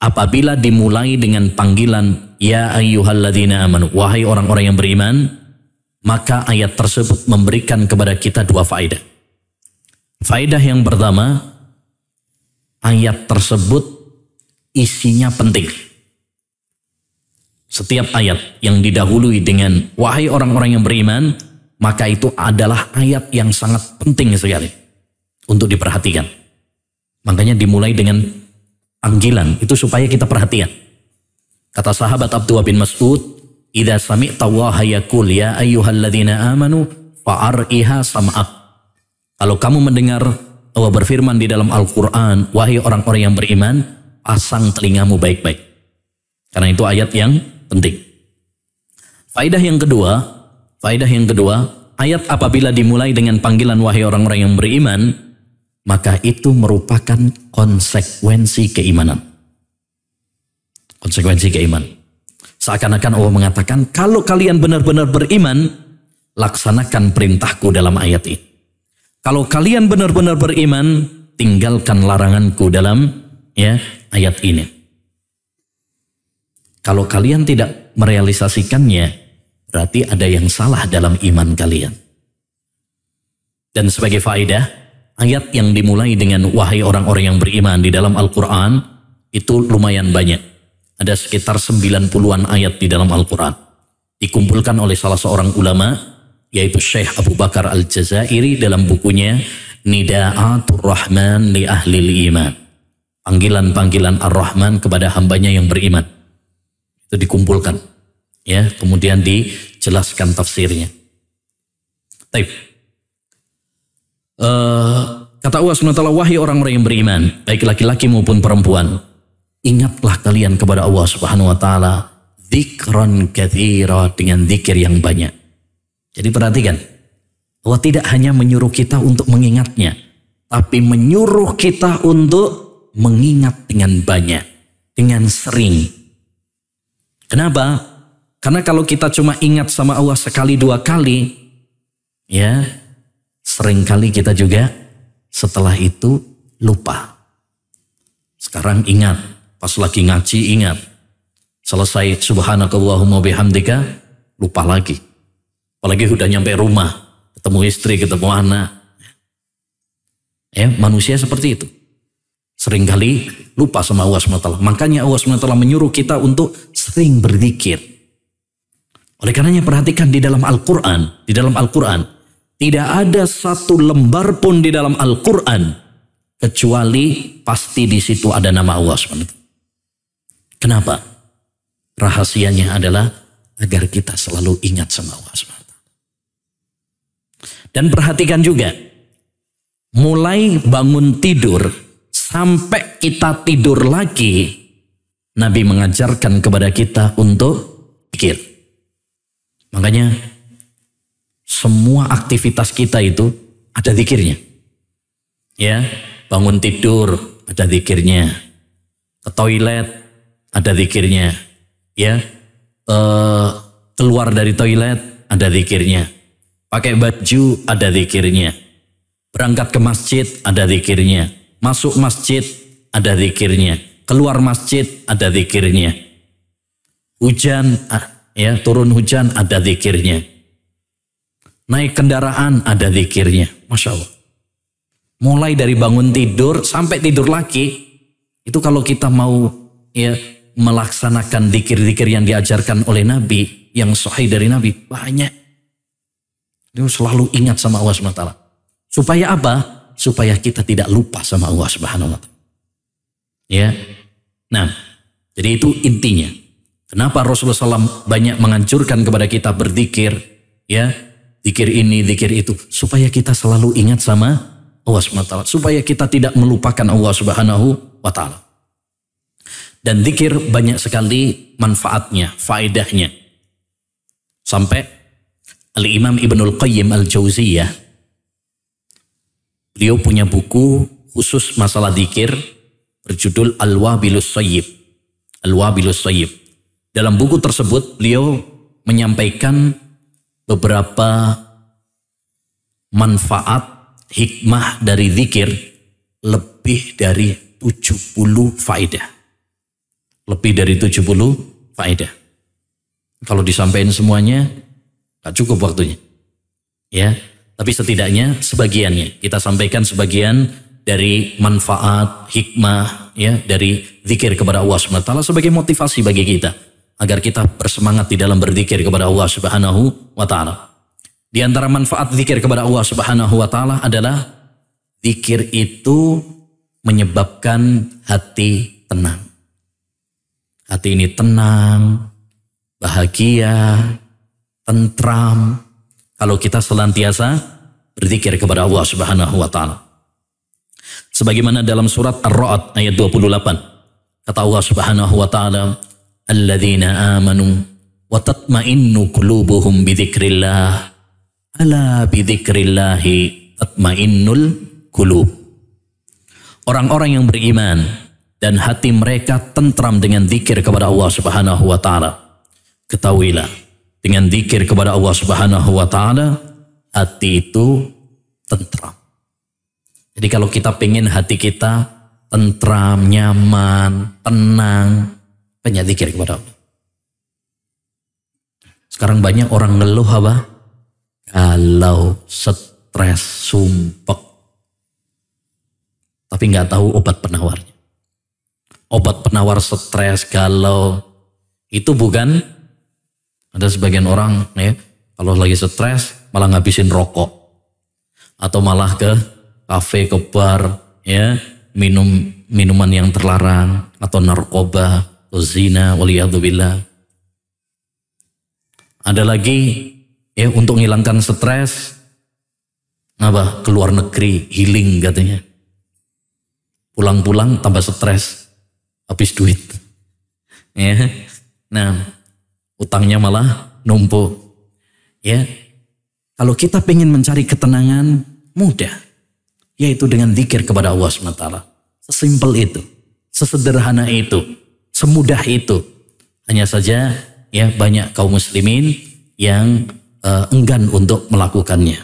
apabila dimulai dengan panggilan ya ayyuhalladzina amanu, wahai orang-orang yang beriman, maka ayat tersebut memberikan kepada kita dua faedah. Faedah yang pertama, ayat tersebut isinya penting. Setiap ayat yang didahului dengan wahai orang-orang yang beriman, maka itu adalah ayat yang sangat penting sekali untuk diperhatikan. Makanya dimulai dengan panggilan, itu supaya kita perhatian. Kata sahabat Abdullah bin Mas'ud, "Idza sami'ta Allaha yaqul ya ayyuhalladzina amanu fa'ar'iha sam'ak." Kalau kamu mendengar Allah berfirman di dalam Al-Quran, wahai orang-orang yang beriman, pasang telingamu baik-baik. Karena itu ayat yang penting. Faedah yang kedua, ayat apabila dimulai dengan panggilan wahai orang-orang yang beriman, maka itu merupakan konsekuensi keimanan. Konsekuensi keimanan. Seakan-akan Allah mengatakan, kalau kalian benar-benar beriman, laksanakan perintahku dalam ayat ini. Kalau kalian benar-benar beriman, tinggalkan laranganku dalam ayat ini. Kalau kalian tidak merealisasikannya, berarti ada yang salah dalam iman kalian. Dan sebagai faedah, ayat yang dimulai dengan wahai orang-orang yang beriman di dalam Al-Quran, itu lumayan banyak. Ada sekitar 90-an ayat di dalam Al-Quran. Dikumpulkan oleh salah seorang ulama, yaitu Syekh Abu Bakar Al-Jazairi dalam bukunya Nida'atul Rahman li Ahlil Iman. Panggilan-panggilan Ar-Rahman kepada hambanya yang beriman. Itu dikumpulkan. Kemudian dijelaskan tafsirnya. Baik. Kata Allah SWT, wahai orang-orang yang beriman, baik laki-laki maupun perempuan, ingatlah kalian kepada Allah Subhanahu wa taala dzikran katsira, dengan zikir yang banyak. Jadi perhatikan, Allah tidak hanya menyuruh kita untuk mengingatnya, tapi menyuruh kita untuk mengingat dengan banyak, dengan sering. Kenapa? Karena kalau kita cuma ingat sama Allah sekali dua kali, seringkali kita juga setelah itu lupa. Sekarang ingat, pas lagi ngaji ingat, selesai subhanakallahumma bihamdika, lupa lagi. Apalagi udah nyampe rumah, ketemu istri, ketemu anak. Manusia seperti itu. Seringkali lupa sama Allah SWT. Makanya Allah SWT menyuruh kita untuk sering berzikir. Oleh karenanya perhatikan di dalam Al-Quran. Tidak ada satu lembar pun di dalam Al-Quran. Kecuali pasti di situ ada nama Allah SWT. Kenapa? Rahasianya adalah agar kita selalu ingat sama Allah SWT. Dan perhatikan juga, mulai bangun tidur sampai kita tidur lagi, Nabi mengajarkan kepada kita untuk zikir. Makanya semua aktivitas kita itu ada zikirnya. Bangun tidur ada zikirnya, ke toilet ada zikirnya, keluar dari toilet ada zikirnya, pakai baju ada zikirnya, berangkat ke masjid ada zikirnya, masuk masjid ada zikirnya, keluar masjid ada zikirnya, hujan turun hujan ada zikirnya, naik kendaraan ada zikirnya. Masya Allah. Mulai dari bangun tidur sampai tidur lagi, itu kalau kita mau melaksanakan zikir-zikir yang diajarkan oleh Nabi, yang sahih dari Nabi, banyak. Dia selalu ingat sama Allah SWT. Supaya apa? Supaya kita tidak lupa sama Allah Subhanahu wa taala. Nah, jadi itu intinya. Kenapa Rasulullah SAW banyak menganjurkan kepada kita berzikir, zikir ini, zikir itu, supaya kita selalu ingat sama Allah SWT, supaya kita tidak melupakan Allah Subhanahu wa taala. Dan zikir banyak sekali manfaatnya, faedahnya. Sampai Al-Imam Ibnul Qayyim Al-Jauziyah, beliau punya buku khusus masalah zikir berjudul Al-Wabilus Shayyib. Al-Wabilus Shayyib. Dalam buku tersebut beliau menyampaikan beberapa manfaat hikmah dari zikir, lebih dari 70 faedah. Lebih dari 70 faedah. Kalau disampaikan semuanya gak cukup waktunya. Tapi setidaknya sebagiannya. Kita sampaikan sebagian dari manfaat, hikmah dari zikir kepada Allah SWT sebagai motivasi bagi kita. agar kita bersemangat di dalam berzikir kepada Allah Subhanahu wa taala. Di antara manfaat zikir kepada Allah Subhanahu wa taala adalah zikir itu menyebabkan hati tenang. Hati ini tenang, bahagia, tentram kalau kita senantiasa berzikir kepada Allah Subhanahu wa taala. Sebagaimana dalam surat Ar-Ra'd ayat 28, kata Allah Subhanahu wa taala, "Alladzina amanu wa tatma'innu qulubuhum bi dzikrillah, ala bi dzikrillahi tatma'innul qulub." Orang-orang yang beriman dan hati mereka tentram dengan zikir kepada Allah Subhanahu wa taala. Ketahuilah, dengan zikir kepada Allah Subhanahu wa taala, hati itu tentram. Jadi kalau kita pengen hati kita tentram, nyaman, tenang, banyak zikir kepada Allah. Sekarang banyak orang ngeluh apa? Kalau stres, sumpek, tapi nggak tahu obat penawarnya. Obat penawar stres, galau, itu bukan, ada sebagian orang ya, kalau lagi stres malah ngabisin rokok, atau malah ke kafe, ke bar, ya, minum minuman yang terlarang, atau narkoba, atau zina, waliyadzubillah. Ada lagi ya, untuk menghilangkan stres, apa, keluar negeri, healing katanya. Pulang-pulang tambah stres, habis duit. Ya. Nah, utangnya malah numpuk. Ya. Kalau kita pengen mencari ketenangan, mudah. Yaitu dengan zikir kepada Allah SWT. Sesimpel itu, sesederhana itu, semudah itu. Hanya saja ya banyak kaum muslimin yang enggan untuk melakukannya.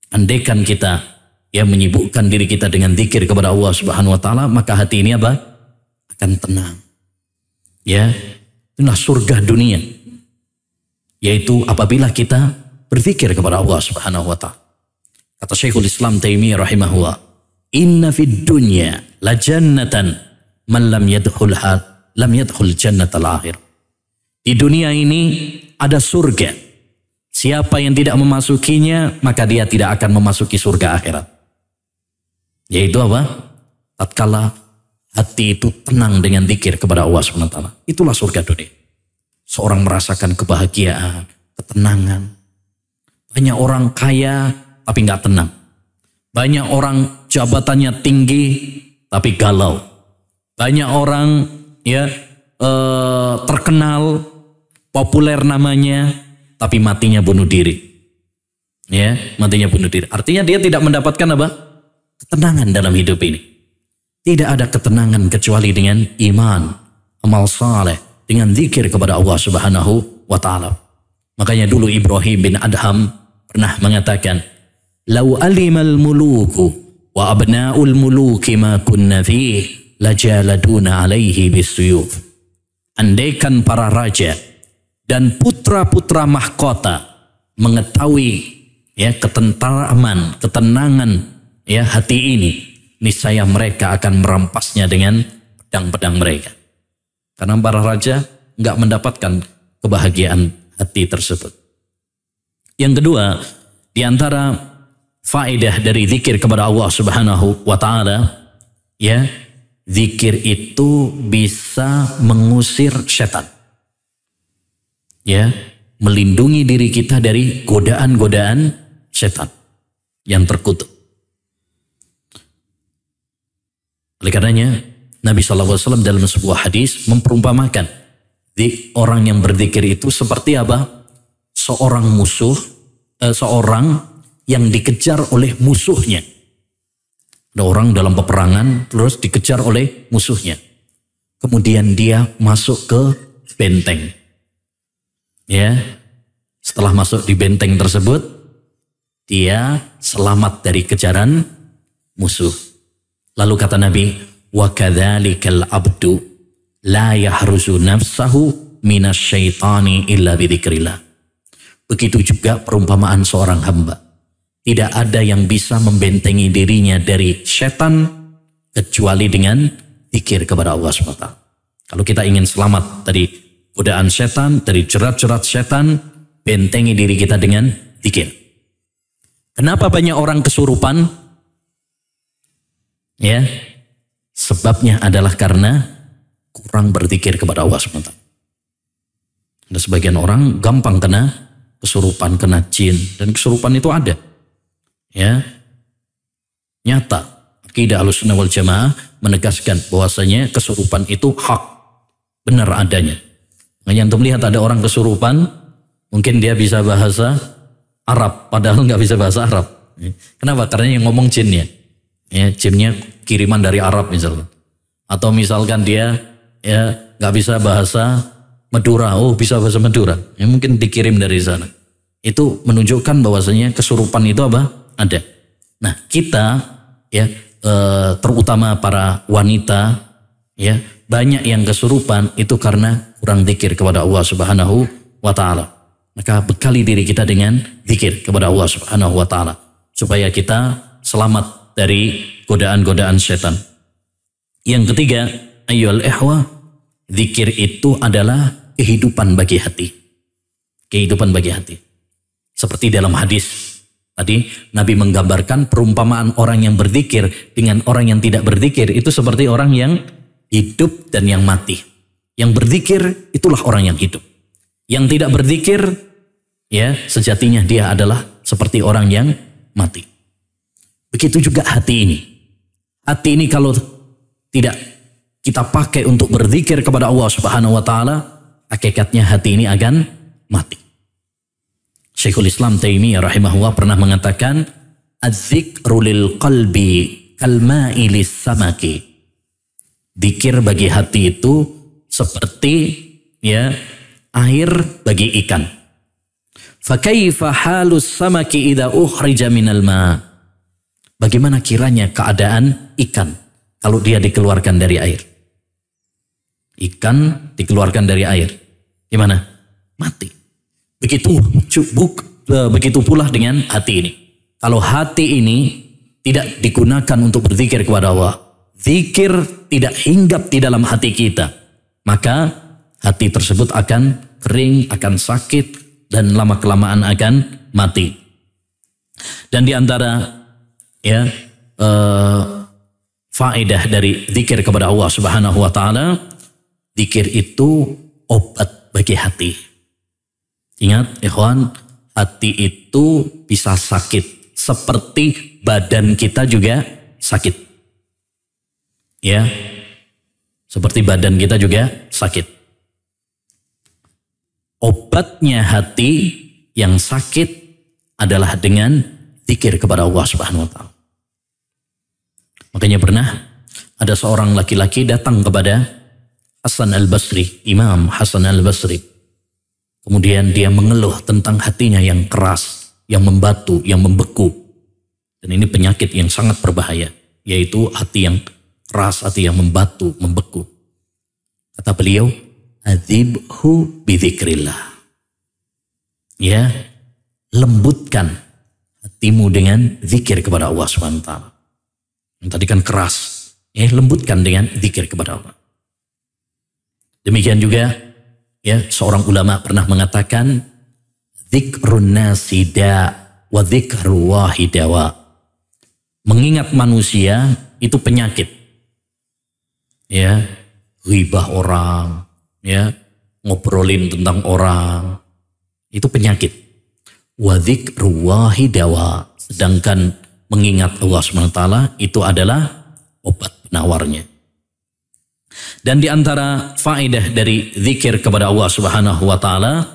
Andaikan kita ya menyibukkan diri kita dengan zikir kepada Allah Subhanahu wa taala, maka hati ini apa? Akan tenang. Ya, itulah surga dunia. Yaitu apabila kita berzikir kepada Allah Subhanahu wa taala. Kata Syekhul Islam Taimiyah rahimahullah, "Inna fid dunya la jannatan man lam yadkhul jannatal akhir." Di dunia ini ada surga. Siapa yang tidak memasukinya, maka dia tidak akan memasuki surga akhirat. Yaitu apa? Tatkala hati itu tenang dengan zikir kepada Allah SWT. Itulah surga dunia. Seorang merasakan kebahagiaan, ketenangan. Banyak orang kaya tapi nggak tenang. Banyak orang jabatannya tinggi tapi galau. Banyak orang ya terkenal, populer namanya, tapi matinya bunuh diri. Ya, matinya bunuh diri. Artinya dia tidak mendapatkan apa? Ketenangan dalam hidup ini. Tidak ada ketenangan kecuali dengan iman, amal saleh, dengan zikir kepada Allah Subhanahu wa taala. Makanya dulu Ibrahim bin Adham pernah mengatakan, "Lau alimal muluku wa abna'ul muluki ma kunna fihi lajaladuna alaihi bisuyuf." Andaikan para raja dan putra-putra mahkota mengetahui ya ketentraman, ketenangan ya hati ini, niscaya mereka akan merampasnya dengan pedang-pedang mereka. Karena para raja nggak mendapatkan kebahagiaan hati tersebut. Yang kedua, di antara faedah dari zikir kepada Allah Subhanahu wa taala, ya, zikir itu bisa mengusir setan. Ya, melindungi diri kita dari godaan-godaan setan yang terkutuk. Oleh karenanya, Nabi SAW dalam sebuah hadis memperumpamakan orang yang berzikir itu seperti apa? Seorang musuh, seorang yang dikejar oleh musuhnya. Ada orang dalam peperangan terus dikejar oleh musuhnya. Kemudian dia masuk ke benteng. Ya, setelah masuk di benteng tersebut, dia selamat dari kejaran musuh. Lalu kata Nabi, "Wa kadzalikal abdu la yahruzu nafsahu minasyaitani illa bidzikrillah." Begitu juga perumpamaan seorang hamba. Tidak ada yang bisa membentengi dirinya dari setan kecuali dengan zikir kepada Allah SWT. Kalau kita ingin selamat dari godaan setan, dari jerat-jerat setan, bentengi diri kita dengan zikir. Kenapa banyak orang kesurupan? Ya, sebabnya adalah karena kurang berzikir kepada Allah SWT. Ada sebagian orang gampang kena kesurupan, kena jin, dan kesurupan itu ada. Ya, nyata. Akidah Ahlussunnah wal Jamaah menegaskan bahwasanya kesurupan itu hak, benar adanya. Makanya untuk melihat ada orang kesurupan, mungkin dia bisa bahasa Arab, padahal nggak bisa bahasa Arab. Kenapa? Karena yang ngomong jinnya. Ya, jinnya kiriman dari Arab misalkan. Atau misalkan dia ya nggak bisa bahasa Madura, oh bisa bahasa Madura. Ya, mungkin dikirim dari sana. Itu menunjukkan bahwasanya kesurupan itu apa? Ada. Nah, kita ya terutama para wanita ya, banyak yang kesurupan itu karena kurang zikir kepada Allah Subhanahu wa taala. Maka bekali diri kita dengan zikir kepada Allah Subhanahu wa taala supaya kita selamat dari godaan-godaan setan. Yang ketiga, ayyuhal ikhwah, zikir itu adalah kehidupan bagi hati. Kehidupan bagi hati. Seperti dalam hadis tadi Nabi menggambarkan perumpamaan orang yang berzikir dengan orang yang tidak berzikir itu seperti orang yang hidup dan yang mati. Yang berzikir itulah orang yang hidup. Yang tidak berzikir ya sejatinya dia adalah seperti orang yang mati. Begitu juga hati ini. Hati ini kalau tidak kita pakai untuk berzikir kepada Allah Subhanahu wa taala, hakikatnya hati ini akan mati. Syekhul Islam Taimiyah rahimahullah pernah mengatakan, "Az-dzikru lil qalbi kalma'i lis-samaki." Zikir bagi hati itu seperti ya air bagi ikan. Fa kaifa halus samaki idza ukhrija minal ma'? Bagaimana kiranya keadaan ikan kalau dia dikeluarkan dari air? Ikan dikeluarkan dari air, gimana? Mati. Begitu pula dengan hati ini. Kalau hati ini tidak digunakan untuk berzikir kepada Allah, zikir tidak hinggap di dalam hati kita, maka hati tersebut akan kering, akan sakit, dan lama-kelamaan akan mati. Dan di antara ya faedah dari zikir kepada Allah Subhanahu wa taala, zikir itu obat bagi hati. Ingat ikhwan, hati itu bisa sakit seperti badan kita juga sakit. Ya. Seperti badan kita juga sakit. Obatnya hati yang sakit adalah dengan zikir kepada Allah Subhanahu wa taala. Makanya pernah ada seorang laki-laki datang kepada Hasan al-Basri, Imam Hasan al-Basri. Kemudian dia mengeluh tentang hatinya yang keras, yang membatu, yang membeku. Dan ini penyakit yang sangat berbahaya, yaitu hati yang keras, hati yang membatu, membeku. Kata beliau, "Adzibhu bidzikrillah." Ya, lembutkan hatimu dengan zikir kepada Allah SWT. Yang tadi kan keras, ya lembutkan dengan zikir kepada Allah. Demikian juga ya, seorang ulama pernah mengatakan, dzikrun nasi da wa dzikru wahidawa. Mengingat manusia itu penyakit. Ya, ghibah orang, ya, ngobrolin tentang orang, itu penyakit. Wa dzikru wahidawa. Sedangkan mengingat Allah SWT itu adalah obat penawarnya. Dan di antara faedah dari zikir kepada Allah Subhanahu wa taala,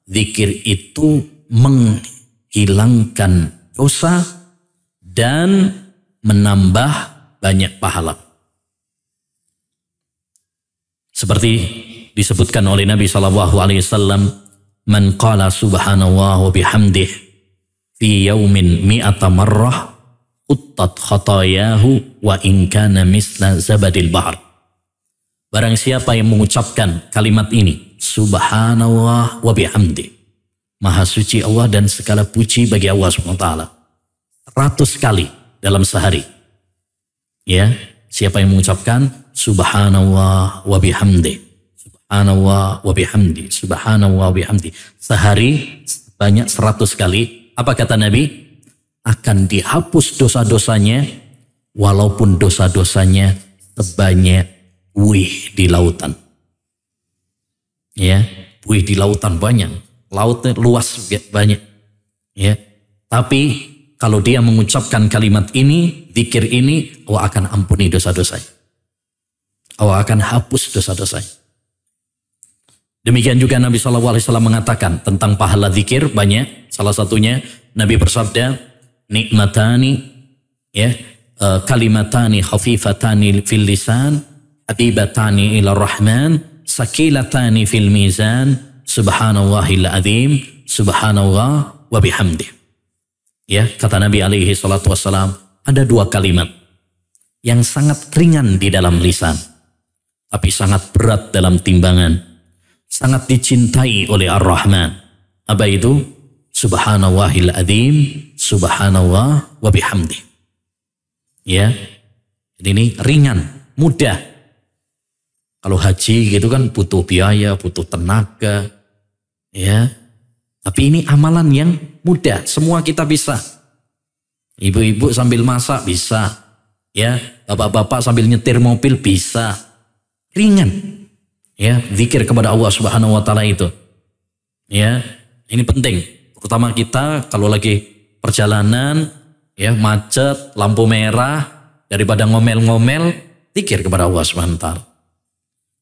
zikir itu menghilangkan dosa dan menambah banyak pahala. Seperti disebutkan oleh Nabi sallallahu alaihi wasallam, "Man qala subhanallah wa bihamdih fi yaumin mi'ata marrah uttat khatayahu wa in kana misla zabadil bahr." Barang siapa yang mengucapkan kalimat ini, Subhanallah wa bihamdi, Maha suci Allah dan segala puji bagi Allah SWT, 100 kali dalam sehari. Ya, siapa yang mengucapkan Subhanallah wa bihamdi, subhanallah wa bihamdi, subhanallah wa bihamdi. Sehari banyak 100 kali. Apa kata Nabi? Akan dihapus dosa-dosanya, walaupun dosa-dosanya sebanyak buih di lautan. Ya, buih di lautan banyak, lautnya luas banyak. Ya, tapi kalau dia mengucapkan kalimat ini, zikir ini, Allah akan ampuni dosa-dosanya. Allah akan hapus dosa-dosanya. Demikian juga Nabi SAW mengatakan tentang pahala zikir banyak. Salah satunya Nabi bersabda, nikmatani, ya, kalimatani khafifatani fil lisan, habibatani ila rahman, sakilatani fil mizan, subhanallahil azim, subhanallah wa bihamdih. Ya, kata Nabi alaihi salatu wassalam, ada 2 kalimat yang sangat ringan di dalam lisan, tapi sangat berat dalam timbangan, sangat dicintai oleh Ar-Rahman. Apa itu? Subhanallahil azim, subhanallah wa bihamdih. Ya, jadi ini ringan, mudah. Kalau haji gitu kan butuh biaya, butuh tenaga, ya. Tapi ini amalan yang mudah, semua kita bisa. Ibu-ibu sambil masak bisa, ya. Bapak-bapak sambil nyetir mobil bisa. Ringan, ya. Zikir kepada Allah Subhanahu Wa Taala itu, ya. Ini penting, terutama kita kalau lagi perjalanan, ya, macet, lampu merah, daripada ngomel-ngomel, zikir kepada Allah Subhanahu Wa Taala.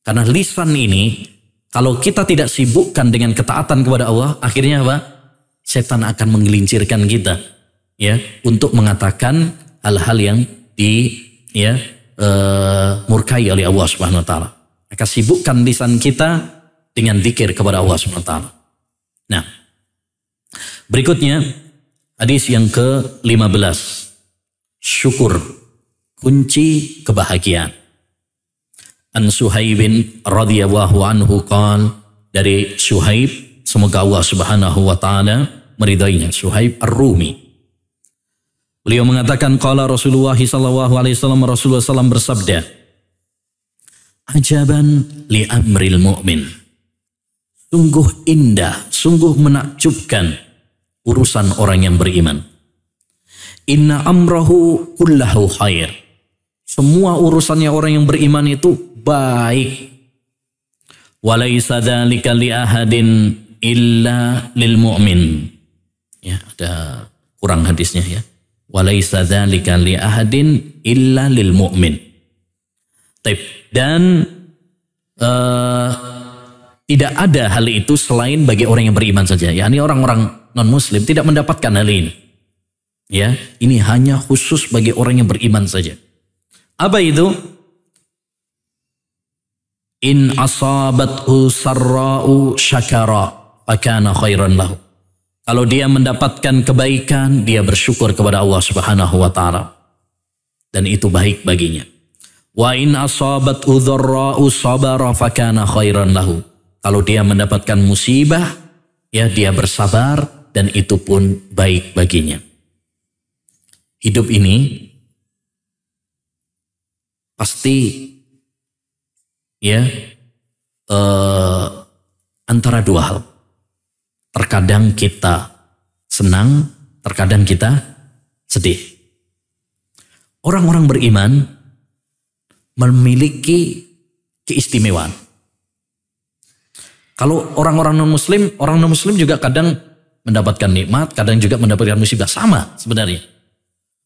Karena lisan ini, kalau kita tidak sibukkan dengan ketaatan kepada Allah, akhirnya apa? Setan akan menggelincirkan kita, ya, untuk mengatakan hal-hal yang murkai oleh Allah Subhanahu Wa Taala. Maka sibukkan lisan kita dengan zikir kepada Allah Subhanahu Wa Taala. Nah, berikutnya hadis yang ke-15, syukur kunci kebahagiaan. An Suhaibin radhiyallahu anhu qala, dari Suhaib, semoga Allah Subhanahu wa taala meridainya, Suhaib Ar-Rumi. Beliau mengatakan qala Rasulullah sallallahu alaihi wasallam, Rasulullah sallallahu bersabda, ajaban li amril mu'min. Sungguh indah, sungguh menakjubkan urusan orang yang beriman. Inna amrahu kullahu khair. Semua urusannya orang yang beriman itu baik. Walaysa dzalika li ahadin illa lil mu'min. Ya, ada kurang hadisnya ya. Walaysa dzalika li ahadin illa lil mu'min. Dan tidak ada hal itu selain bagi orang yang beriman saja. yakni orang-orang non-muslim tidak mendapatkan hal ini. Ya, ini hanya khusus bagi orang yang beriman saja. Apa itu? In asabathu sarra'u syakara fakana khairan lahu. Kalau dia mendapatkan kebaikan, dia bersyukur kepada Allah Subhanahu wa taala, dan itu baik baginya. Wa in asabathu dharra'u sabara fakana khairan lahu. Kalau dia mendapatkan musibah, ya dia bersabar, dan itu pun baik baginya. Hidup ini pasti ya antara 2 hal. Terkadang kita senang, terkadang kita sedih. Orang-orang beriman memiliki keistimewaan. Kalau orang-orang non-muslim, orang non-muslim juga kadang mendapatkan nikmat, kadang juga mendapatkan musibah. Sama sebenarnya.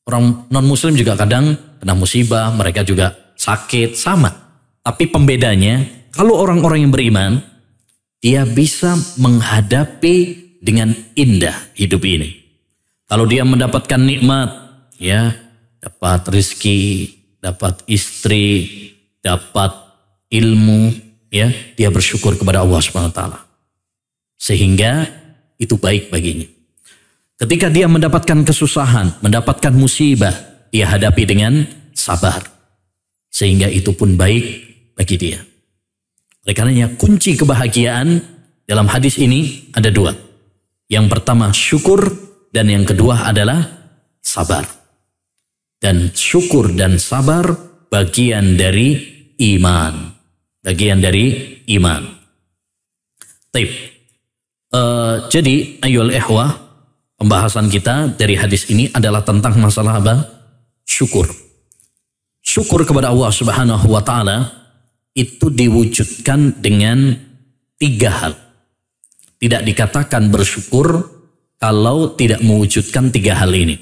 Orang non-muslim juga kadang kena musibah, mereka juga sakit, sama. Tapi pembedanya, kalau orang-orang yang beriman, dia bisa menghadapi dengan indah hidup ini. Kalau dia mendapatkan nikmat, ya, dapat rezeki, dapat istri, dapat ilmu, ya, dia bersyukur kepada Allah Subhanahu wa taala. Sehingga itu baik baginya. Ketika dia mendapatkan kesusahan, mendapatkan musibah, dia hadapi dengan sabar. Sehingga itu pun baik bagi dia. Oleh karenanya kunci kebahagiaan dalam hadis ini ada 2. Yang pertama syukur, dan yang kedua adalah sabar. Dan syukur dan sabar bagian dari iman. Bagian dari iman. Taib. Jadi ayyuhal ikhwah, pembahasan kita dari hadis ini adalah tentang masalah apa? Syukur. Syukur kepada Allah Subhanahu wa taala itu diwujudkan dengan 3 hal. Tidak dikatakan bersyukur kalau tidak mewujudkan 3 hal ini.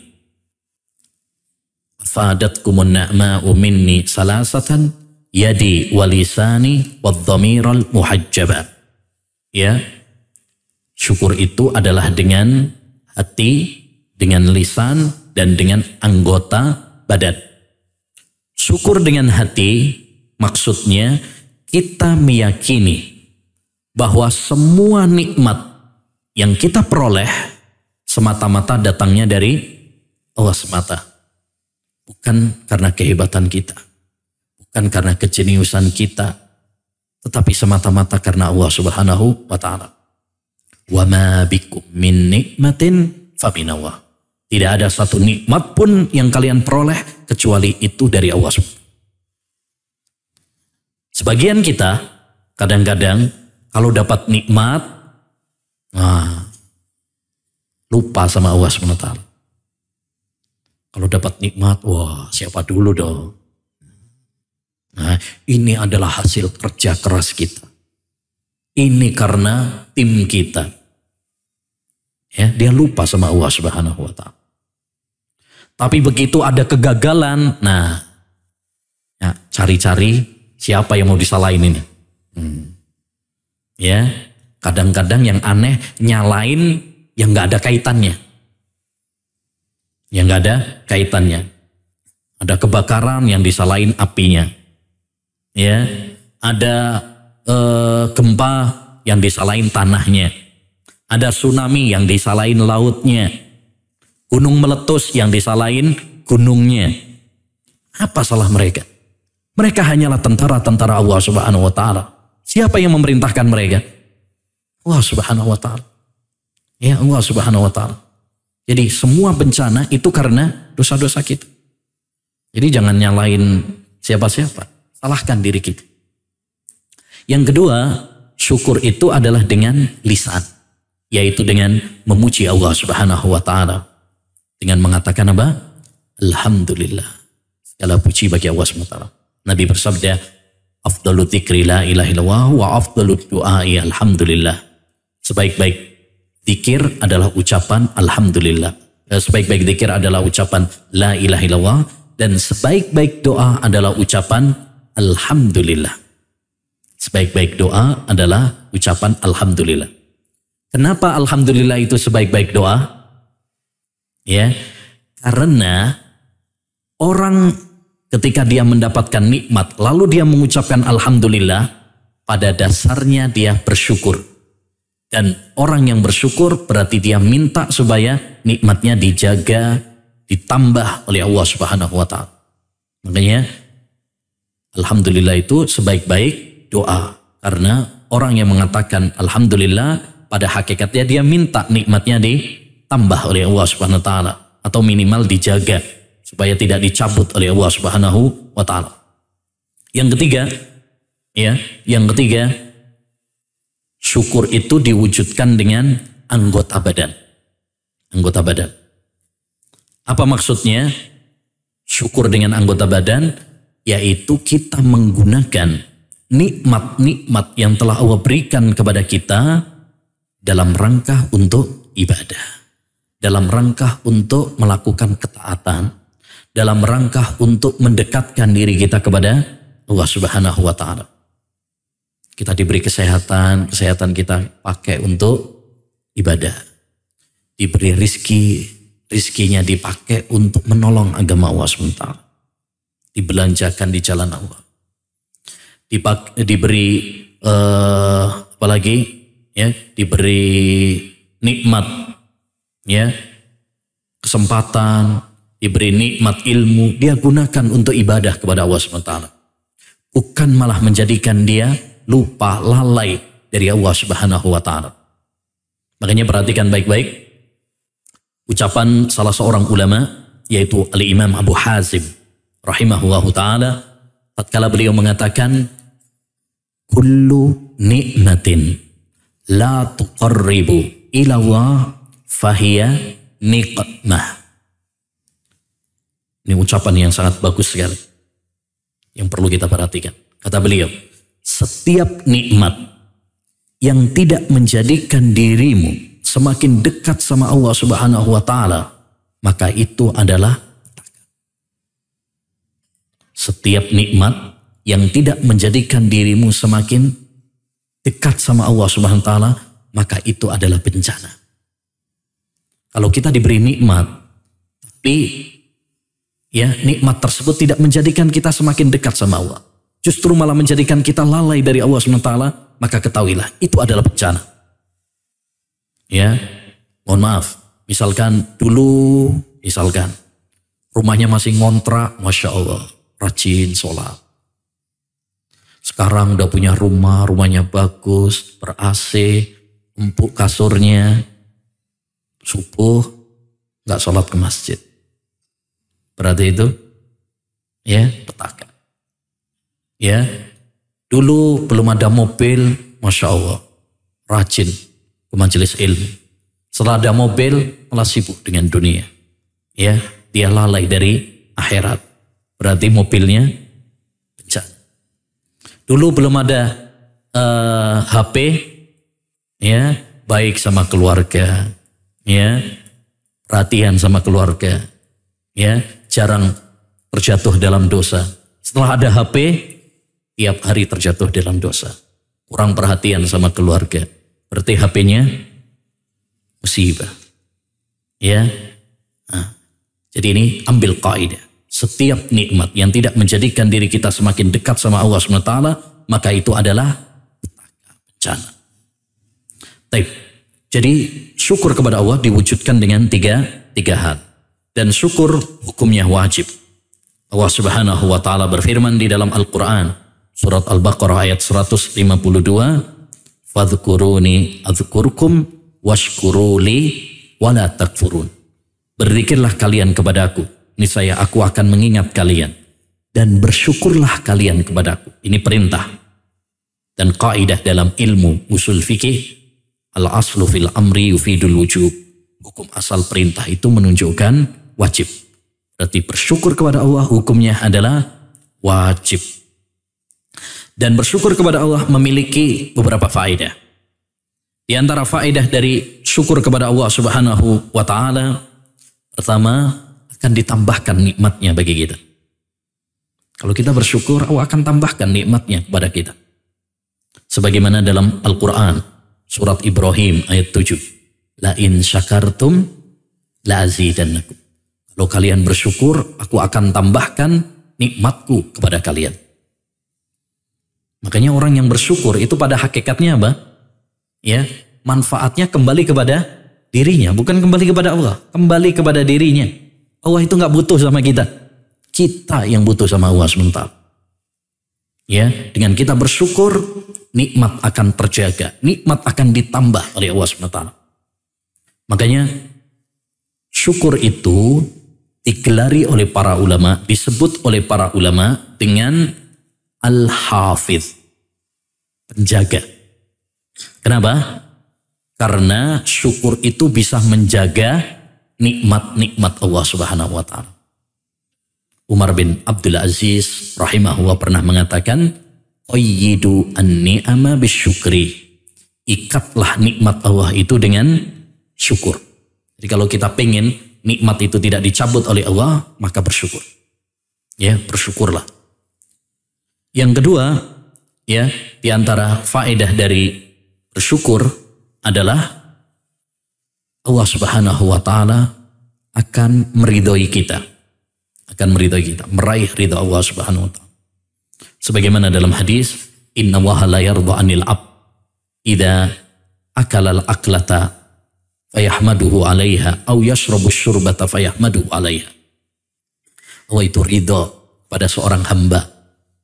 Fadatkumun na'ma'u minni salasatan yadi walisani wadzamiral muhajjaba. Ya. Syukur itu adalah dengan hati, dengan lisan, dan dengan anggota badan. Syukur dengan hati maksudnya kita meyakini bahwa semua nikmat yang kita peroleh semata-mata datangnya dari Allah semata. Bukan karena kehebatan kita, bukan karena kejeniusan kita, tetapi semata-mata karena Allah Subhanahu wa taala. Wa ma bikum min nikmatin faminallah. Tidak ada satu nikmat pun yang kalian peroleh kecuali itu dari Allah. Sebagian kita kadang-kadang kalau dapat nikmat lupa sama Allah SWT. Kalau dapat nikmat, wah siapa dulu dong. Nah, ini adalah hasil kerja keras kita. Ini karena tim kita. Ya, dia lupa sama Allah Subhanahu wa taala. Tapi begitu ada kegagalan, nah ya, cari-cari siapa yang mau disalahin ini. Ya, kadang-kadang yang aneh nyalain yang nggak ada kaitannya. Yang nggak ada kaitannya. Ada kebakaran yang disalahin apinya. Ya, ada gempa yang disalahin tanahnya. Ada tsunami yang disalahin lautnya. Gunung meletus yang disalahin gunungnya. Apa salah mereka? Mereka hanyalah tentara-tentara Allah Subhanahu wa taala. Siapa yang memerintahkan mereka? Allah Subhanahu wa taala. Ya, Allah Subhanahu wa taala. Jadi semua bencana itu karena dosa-dosa kita. Jadi jangan nyalain siapa-siapa. Salahkan diri kita. Yang kedua, syukur itu adalah dengan lisan. Yaitu dengan memuji Allah Subhanahu wa ta'ala. Dengan mengatakan apa? Alhamdulillah. Segala puji bagi Allah SWT. Nabi bersabda, afdalu dzikri la ilaha illallah wa afdalu du'ai alhamdulillah. Sebaik-baik zikir adalah ucapan alhamdulillah. Sebaik-baik zikir adalah ucapan la ilaha illallah. Dan sebaik-baik doa adalah ucapan alhamdulillah. Sebaik-baik doa adalah ucapan alhamdulillah. Kenapa alhamdulillah itu sebaik-baik doa? Ya, karena orang ketika dia mendapatkan nikmat lalu dia mengucapkan alhamdulillah, pada dasarnya dia bersyukur. Dan orang yang bersyukur berarti dia minta supaya nikmatnya dijaga, ditambah oleh Allah Subhanahu wa taala. Makanya alhamdulillah itu sebaik-baik doa. Karena orang yang mengatakan alhamdulillah pada hakikatnya dia minta nikmatnya ditambah oleh Allah Subhanahu wa taala atau minimal dijaga supaya tidak dicabut oleh Allah Subhanahu wa taala. Yang ketiga, syukur itu diwujudkan dengan anggota badan. Anggota badan. Apa maksudnya? Syukur dengan anggota badan, yaitu kita menggunakan nikmat-nikmat yang telah Allah berikan kepada kita dalam rangka untuk ibadah. Dalam rangka untuk melakukan ketaatan. Dalam rangka untuk mendekatkan diri kita kepada Allah Subhanahu wa ta'ala. Kita diberi kesehatan kita pakai untuk ibadah. Diberi rizkinya dipakai untuk menolong agama Allah SWT. Dibelanjakan di jalan Allah. Diberi apalagi ya, diberi nikmat ya, kesempatan, diberi nikmat ilmu, dia gunakan untuk ibadah kepada Allah SWT. Bukan malah menjadikan dia lupa, lalai dari Allah Subhanahu wa ta'ala. Makanya perhatikan baik-baik ucapan salah seorang ulama, yaitu Al-Imam Abu Hazim rahimahullahu ta'ala, tatkala beliau mengatakan kullu ni'matin la tuqarribu ila Allah fahiya niqmah. Ini ucapan yang sangat bagus sekali, yang perlu kita perhatikan. Kata beliau, setiap nikmat yang tidak menjadikan dirimu semakin dekat sama Allah Subhanahu wa Ta'ala, maka itu adalah setiap nikmat yang tidak menjadikan dirimu semakin dekat sama Allah Subhanahu wa Ta'ala, maka itu adalah bencana. Kalau kita diberi nikmat, tapi ya nikmat tersebut tidak menjadikan kita semakin dekat sama Allah, justru malah menjadikan kita lalai dari Allah Subhanahu wa Ta'ala, maka ketahuilah itu adalah bencana. Ya, mohon maaf, misalkan dulu, rumahnya masih ngontrak, Masya Allah, rajin sholat. Sekarang udah punya rumah, rumahnya bagus, ber-AC, empuk kasurnya, subuh nggak sholat ke masjid. Berarti itu ya petaka. Ya, dulu belum ada mobil, Masya Allah, rajin ke majelis ilmu. Setelah ada mobil, malah sibuk dengan dunia. Ya, dia lalai dari akhirat. Berarti mobilnya bencana. Dulu belum ada HP, ya, baik sama keluarga, ya, perhatian sama keluarga, ya, jarang terjatuh dalam dosa. Setelah ada HP, tiap hari terjatuh dalam dosa. Kurang perhatian sama keluarga, berarti HP-nya musibah. Ya, nah, jadi ini ambil kaidah. Setiap nikmat yang tidak menjadikan diri kita semakin dekat sama Allah SWT, maka itu adalah bencana. Baik. Jadi syukur kepada Allah diwujudkan dengan tiga hal. Dan syukur hukumnya wajib. Allah Subhanahu wa Ta'ala berfirman di dalam Al-Quran, surat Al-Baqarah ayat 152, "Fadhkuruni adzkurkum washkuruli wala takfurun." Berzikirlah kalian kepadaku, niscaya aku akan mengingat kalian, dan bersyukurlah kalian kepadaku. Ini perintah. Dan kaidah dalam ilmu usul fikih, al-aslu fil amri yufidul wujub. Hukum asal perintah itu menunjukkan wajib. Berarti bersyukur kepada Allah hukumnya adalah wajib. Dan bersyukur kepada Allah memiliki beberapa faedah. Di antara faedah dari syukur kepada Allah Subhanahu wa Ta'ala, pertama, akan ditambahkan nikmatnya bagi kita. Kalau kita bersyukur, Allah akan tambahkan nikmatnya kepada kita. Sebagaimana dalam Al-Quran, surat Ibrahim ayat 7. La in syakartum la azidannakum. Kalau kalian bersyukur, aku akan tambahkan nikmatku kepada kalian. Makanya orang yang bersyukur itu pada hakikatnya apa? Ya, manfaatnya kembali kepada dirinya, bukan kembali kepada Allah, kembali kepada dirinya. Allah itu nggak butuh sama kita. Kita yang butuh sama Allah sementara. Ya, dengan kita bersyukur, nikmat akan terjaga, nikmat akan ditambah oleh Allah sementara. Makanya syukur itu digelari oleh para ulama, disebut oleh para ulama dengan al-hafiz, penjaga. Kenapa? Karena syukur itu bisa menjaga nikmat-nikmat Allah Subhanahu wa Ta'ala. Umar bin Abdul Aziz rahimahullah pernah mengatakan, qayyidu an-ni'ama bisyukri. Ikatlah nikmat Allah itu dengan syukur. Jadi kalau kita pengen nikmat itu tidak dicabut oleh Allah, maka bersyukur. Ya, bersyukurlah. Yang kedua, ya, di antara faedah dari bersyukur adalah Allah Subhanahu wa Ta'ala akan meridhoi kita. Akan meridhoi kita, meraih ridha Allah Subhanahu wa Ta'ala. Sebagaimana dalam hadis, inna Allaha la yarda 'anil 'abd idza akala al-aklata fayahmaduhu 'alaiha aw yashrabu asy-syurbata fayahmaduhu 'alaiha. Allah itu ridha pada seorang hamba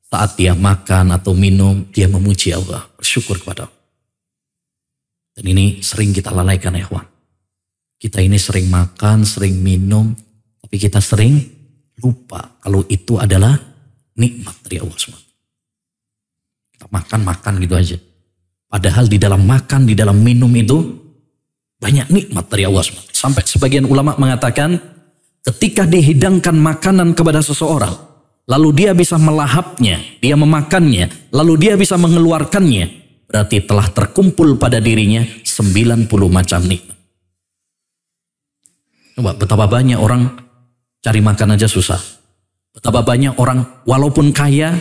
saat dia makan atau minum, dia memuji Allah, bersyukur kepada Allah. Dan ini sering kita lalaikan, ya kawan. Kita ini sering makan, sering minum, tapi kita sering lupa kalau itu adalah nikmat dari Allah SWT. Kita Kita makan gitu aja. Padahal di dalam makan, di dalam minum itu banyak nikmat dari Allah SWT. Sampai sebagian ulama mengatakan ketika dihidangkan makanan kepada seseorang, lalu dia bisa melahapnya, dia memakannya, lalu dia bisa mengeluarkannya, berarti telah terkumpul pada dirinya 90 macam nikmat. Coba betapa banyak orang cari makan aja susah. Betapa banyak orang walaupun kaya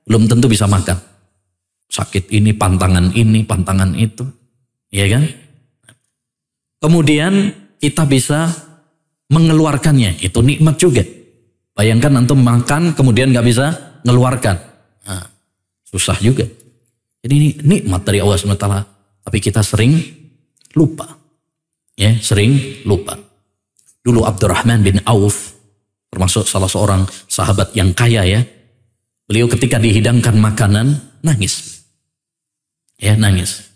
belum tentu bisa makan. Sakit ini, pantangan itu. Ya kan? Kemudian kita bisa mengeluarkannya. Itu nikmat juga. Bayangkan antum makan kemudian gak bisa mengeluarkan. Nah, susah juga. Jadi ini nikmat dari Allah SWT. Tapi kita sering lupa. Ya, sering lupa. Dulu Abdurrahman bin Auf, termasuk salah seorang sahabat yang kaya ya. Beliau ketika dihidangkan makanan, nangis. Ya, nangis.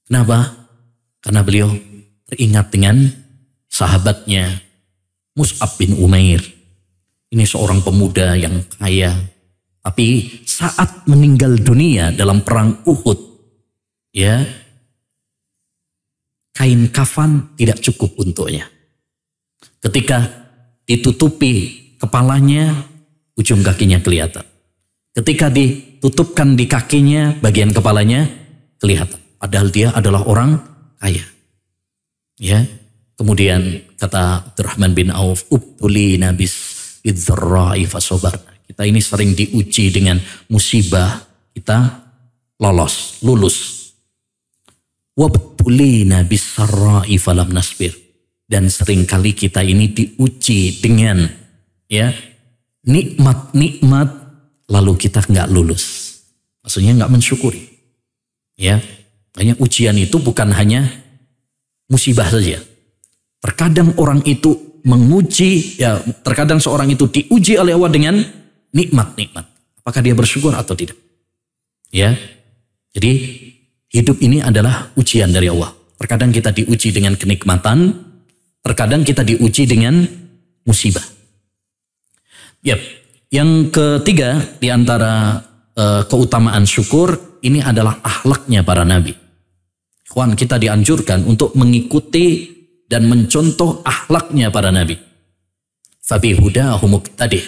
Kenapa? Karena beliau teringat dengan sahabatnya Mus'ab bin Umair. Ini seorang pemuda yang kaya. Tapi saat meninggal dunia dalam perang Uhud, ya, kain kafan tidak cukup untuknya. Ketika ditutupi kepalanya, ujung kakinya kelihatan. Ketika ditutupkan di kakinya, bagian kepalanya kelihatan. Padahal dia adalah orang kaya. Ya. Kemudian kata Abdurrahman bin Auf, "Ubtulina bidzarra'i fasobarna." Kita ini sering diuji dengan musibah, kita lulus. Wabtulina bisarra'i falam nasbir. Dan seringkali kita ini diuji dengan ya nikmat-nikmat lalu kita nggak lulus. Maksudnya nggak mensyukuri. Ya, hanya ujian itu bukan hanya musibah saja. Terkadang orang itu menguji, ya terkadang seorang itu diuji oleh Allah dengan nikmat-nikmat. Apakah dia bersyukur atau tidak? Ya, jadi hidup ini adalah ujian dari Allah. Terkadang kita diuji dengan kenikmatan. Terkadang kita diuji dengan musibah. Yap. Yang ketiga di antara keutamaan syukur ini adalah akhlaknya para nabi. Ikhwan, kita dianjurkan untuk mengikuti dan mencontoh akhlaknya para nabi. Fabi hudahum muqtadih.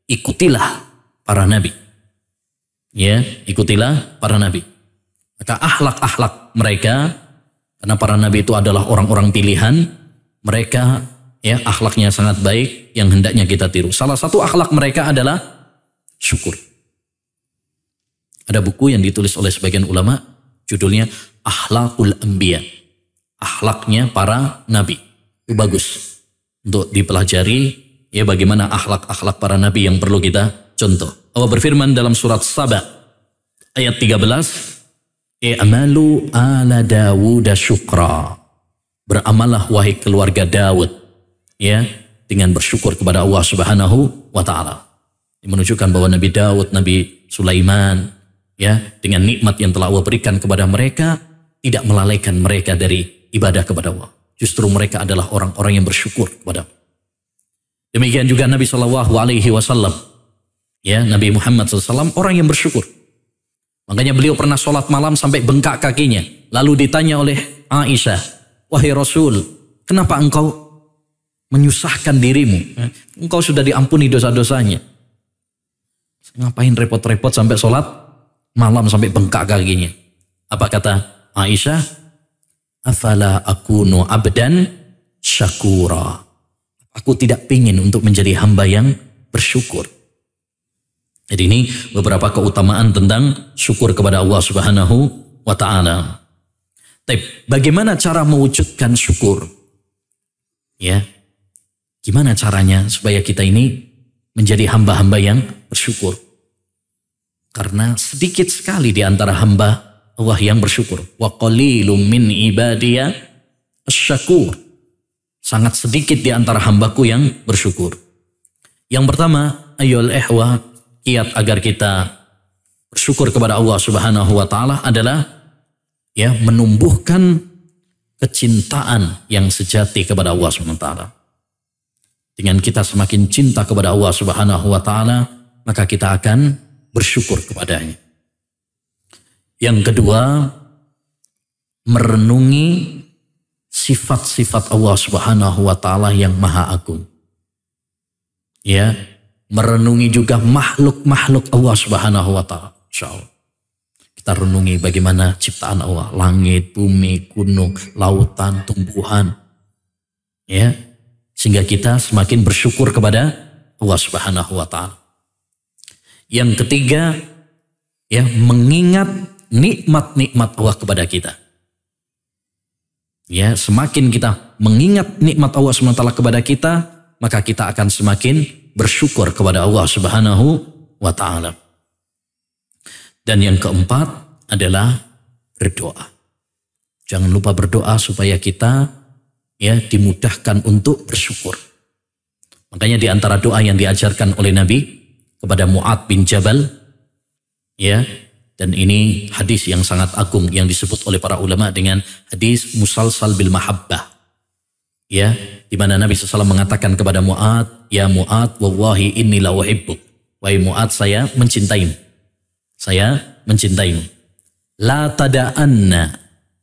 Ikutilah para nabi. Ya, ikutilah para nabi. Maka akhlak-akhlak mereka, karena para nabi itu adalah orang-orang pilihan, mereka ya akhlaknya sangat baik yang hendaknya kita tiru. Salah satu akhlak mereka adalah syukur. Ada buku yang ditulis oleh sebagian ulama, judulnya Akhlaqul Anbiya. Akhlaknya para nabi. Itu bagus untuk dipelajari ya bagaimana akhlak-akhlak para nabi yang perlu kita contoh. Allah berfirman dalam surat Saba ayat 13, "I'malu ala Dawud syukra." Beramalah wahai keluarga Daud ya dengan bersyukur kepada Allah Subhanahu wa taala. Ini menunjukkan bahwa Nabi Daud, Nabi Sulaiman ya dengan nikmat yang telah Allah berikan kepada mereka tidak melalaikan mereka dari ibadah kepada Allah. Justru mereka adalah orang-orang yang bersyukur kepada Allah. Demikian juga Nabi SAW ya, Nabi Muhammad SAW orang yang bersyukur. Makanya beliau pernah sholat malam sampai bengkak kakinya. Lalu ditanya oleh Aisyah, "Wahai Rasul, kenapa engkau menyusahkan dirimu? Engkau sudah diampuni dosa-dosanya. Ngapain repot-repot sampai sholat malam sampai bengkak kakinya?" Apa kata Aisyah? "Afala akunu abdan syakura." Aku tidak ingin untuk menjadi hamba yang bersyukur. Jadi ini beberapa keutamaan tentang syukur kepada Allah Subhanahu wa taala. Bagaimana cara mewujudkan syukur? Ya. Gimana caranya supaya kita ini menjadi hamba-hamba yang bersyukur? Karena sedikit sekali di antara hamba Allah yang bersyukur. Wa qalilum min ibadiya asy-syakur. Sangat sedikit di antara hambaku yang bersyukur. Yang pertama, ayyul ihwa, kiat agar kita bersyukur kepada Allah Subhanahu wa taala adalah ya menumbuhkan kecintaan yang sejati kepada Allah Subhanahu wa taala. Dengan kita semakin cinta kepada Allah Subhanahu wa taala, maka kita akan bersyukur kepadanya. Yang kedua, merenungi sifat-sifat Allah Subhanahu wa taala yang maha agung. Ya, merenungi juga makhluk-makhluk Allah Subhanahu wa taala. Insyaallah. Kita renungi bagaimana ciptaan Allah, langit, bumi, gunung, lautan, tumbuhan. Ya, sehingga kita semakin bersyukur kepada Allah Subhanahu wa taala. Yang ketiga, ya, mengingat nikmat-nikmat Allah kepada kita. Ya, semakin kita mengingat nikmat Allah SWT kepada kita, maka kita akan semakin bersyukur kepada Allah Subhanahu wa taala. Dan yang keempat adalah berdoa. Jangan lupa berdoa supaya kita ya dimudahkan untuk bersyukur. Makanya di antara doa yang diajarkan oleh Nabi kepada Mu'adz bin Jabal, ya, dan ini hadis yang sangat agung yang disebut oleh para ulama dengan hadis musalsal bil mahabbah. Ya, di mana Nabi SAW mengatakan kepada Mu'adz, ya Mu'adz, wallahi inni la uhibbuk. Wahai Mu'adz, saya mencintaimu. Saya mencintaimu. La tada'anna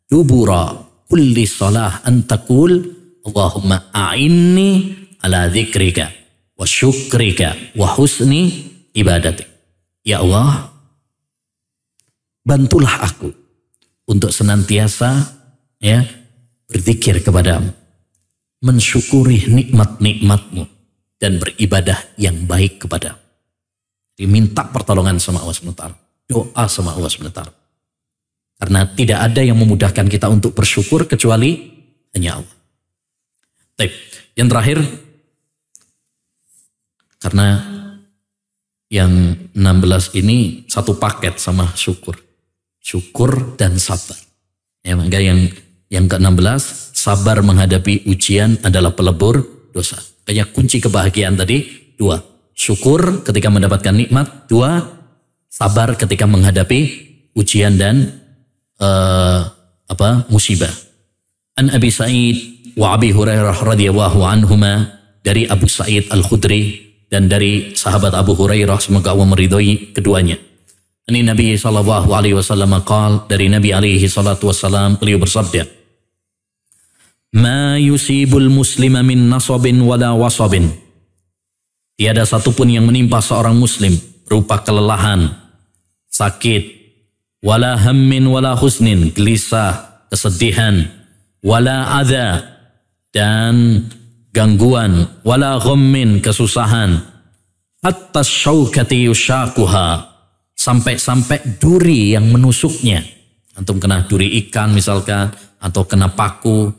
dubura kulli salah antakul Allahumma a'inni ala dzikrika wa syukrika wa husni ibadatik. Ya Allah, bantulah aku untuk senantiasa ya berzikir kepadamu, mensyukuri nikmat-nikmatmu dan beribadah yang baik kepadamu. Diminta pertolongan sama Allah SWT, doa sama Allah SWT. Karena tidak ada yang memudahkan kita untuk bersyukur kecuali hanya Allah. Baik, yang terakhir, karena yang 16 ini satu paket sama syukur. Syukur dan sabar. Ya, maka yang ke-16, sabar menghadapi ujian adalah pelebur dosa. Kayaknya kunci kebahagiaan tadi 2. Syukur ketika mendapatkan nikmat. 2. Sabar ketika menghadapi ujian dan musibah. An Abi Sa'id wa Abi Hurairah radhiyallahu anhuma, dari Abu Sa'id Al-Khudri dan dari sahabat Abu Hurairah, semoga Allah meridhoi keduanya. Ini Nabi sallallahu alaihi wasallam qala, dari Nabi alaihi salatu wasallam beliau bersabda, "Ma yusibul muslima min nasabin wala wasabin." Tiada satupun yang menimpa seorang muslim berupa kelelahan, sakit, wala hammin wala husnin, gelisah, kesedihan, wala adha, dan gangguan, wala ghammin, kesusahan, hatta syaukati yushakuha, sampai-sampai duri yang menusuknya. Antum kena duri ikan misalkan, atau kena paku,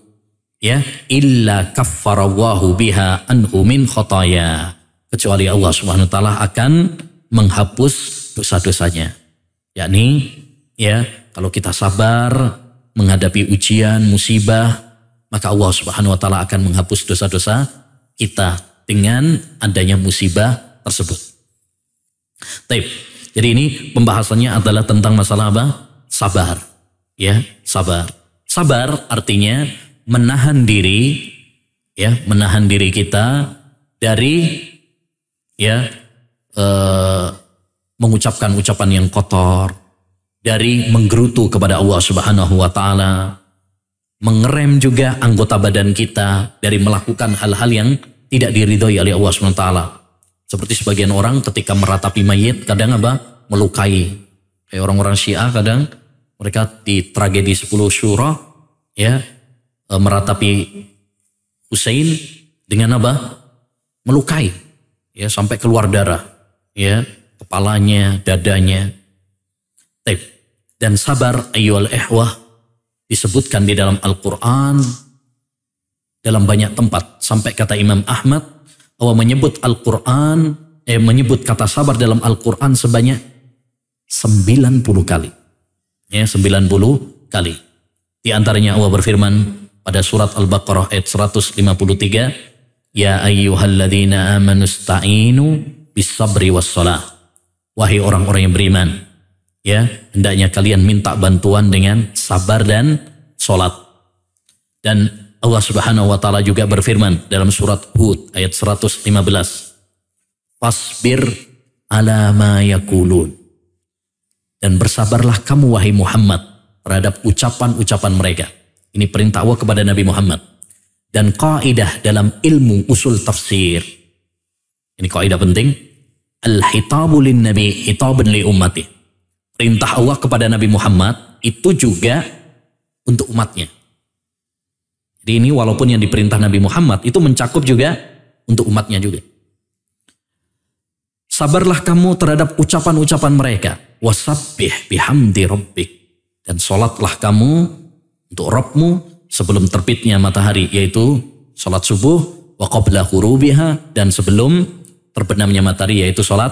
ya, illa kaffarallahu biha anhu min khotaya, kecuali Allah Subhanahu wa taala akan menghapus dosa-dosanya. Yakni, ya, kalau kita sabar menghadapi ujian, musibah, maka Allah Subhanahu wa taala akan menghapus dosa-dosa kita dengan adanya musibah tersebut. Taib. Jadi ini pembahasannya adalah tentang masalah apa? Sabar. Ya, sabar. Sabar artinya menahan diri, ya, menahan diri kita dari ya mengucapkan ucapan yang kotor, dari menggerutu kepada Allah Subhanahu wa taala, mengerem juga anggota badan kita dari melakukan hal-hal yang tidak diridhoi oleh Allah Subhanahu wa taala. Seperti sebagian orang ketika meratapi mayit kadang apa? Melukai. Kayak orang-orang Syiah kadang mereka di tragedi 10 Syura, ya, meratapi Husain dengan apa? Melukai. Ya, sampai keluar darah, ya, kepalanya, dadanya. Dan sabar ayyuhal ikhwah disebutkan di dalam Al-Quran dalam banyak tempat. Sampai kata Imam Ahmad, Allah menyebut Al-Quran, menyebut kata sabar dalam Al-Quran sebanyak 90 kali. Ya, 90 kali. Di antaranya Allah berfirman pada surat Al-Baqarah ayat 153, ya ayyuhalladzina amanu sta'inu bis-sabri was-salah. Wahai orang-orang yang beriman, ya, hendaknya kalian minta bantuan dengan sabar dan sholat. Dan Allah Subhanahu wa taala juga berfirman dalam surat Hud ayat 115, fasbir ala ma yakulun. Dan bersabarlah kamu wahai Muhammad terhadap ucapan-ucapan mereka. Ini perintah Allah kepada Nabi Muhammad. Dan kaidah dalam ilmu usul tafsir. Ini kaidah penting. Al-hitabu lin nabi hitabun li ummati. Perintah Allah kepada Nabi Muhammad itu juga untuk umatnya. Jadi ini walaupun yang diperintah Nabi Muhammad itu mencakup juga untuk umatnya juga. Sabarlah kamu terhadap ucapan-ucapan mereka. Wasabbih bihamdi rabbik. Dan sholatlah kamu untuk Rabbmu sebelum terbitnya matahari, yaitu sholat subuh, wa qabla ghurubiha, dan sebelum terbenamnya matahari, yaitu sholat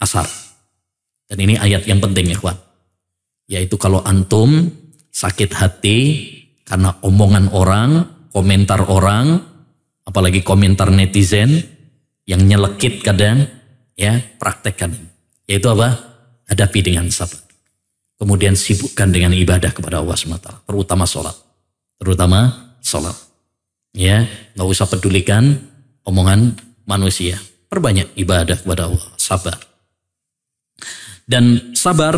asar. Dan ini ayat yang penting, ikhwan. Yaitu kalau antum sakit hati karena omongan orang, komentar orang, apalagi komentar netizen yang nyelekit kadang, ya, praktekkan. Yaitu apa? Hadapi dengan sabar. Kemudian sibukkan dengan ibadah kepada Allah SWT, terutama sholat. Ya, nggak usah pedulikan omongan manusia. Perbanyak ibadah kepada Allah, sabar. Dan sabar,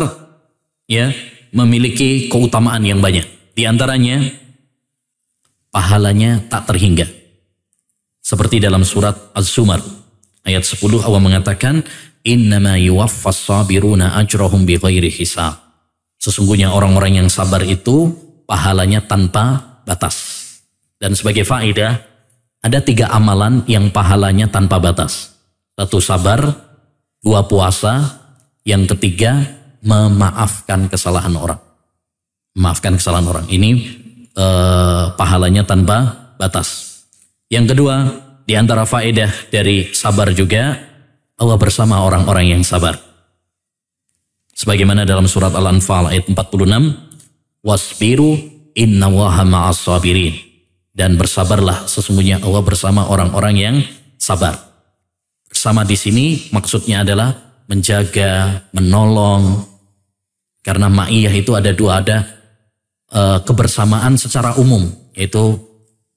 ya, memiliki keutamaan yang banyak. Di antaranya, pahalanya tak terhingga. Seperti dalam surat Az-Zumar ayat 10, Allah mengatakan, innama yuwaffas sabiruna ajrahum bighairi hisab. Sesungguhnya orang-orang yang sabar itu pahalanya tanpa batas. Dan sebagai faedah, ada 3 amalan yang pahalanya tanpa batas. 1 sabar, 2 puasa, yang ketiga memaafkan kesalahan orang. Memaafkan kesalahan orang. Ini pahalanya tanpa batas. Yang kedua, di antara faedah dari sabar juga, Allah bersama orang-orang yang sabar. Sebagaimana dalam surat Al-Anfal ayat 46, wasbiru innallaha ma'as sabirin. Dan bersabarlah, sesungguhnya Allah bersama orang-orang yang sabar. Bersama di sini maksudnya adalah menjaga, menolong. Karena ma'iyah itu ada 2, ada kebersamaan secara umum, yaitu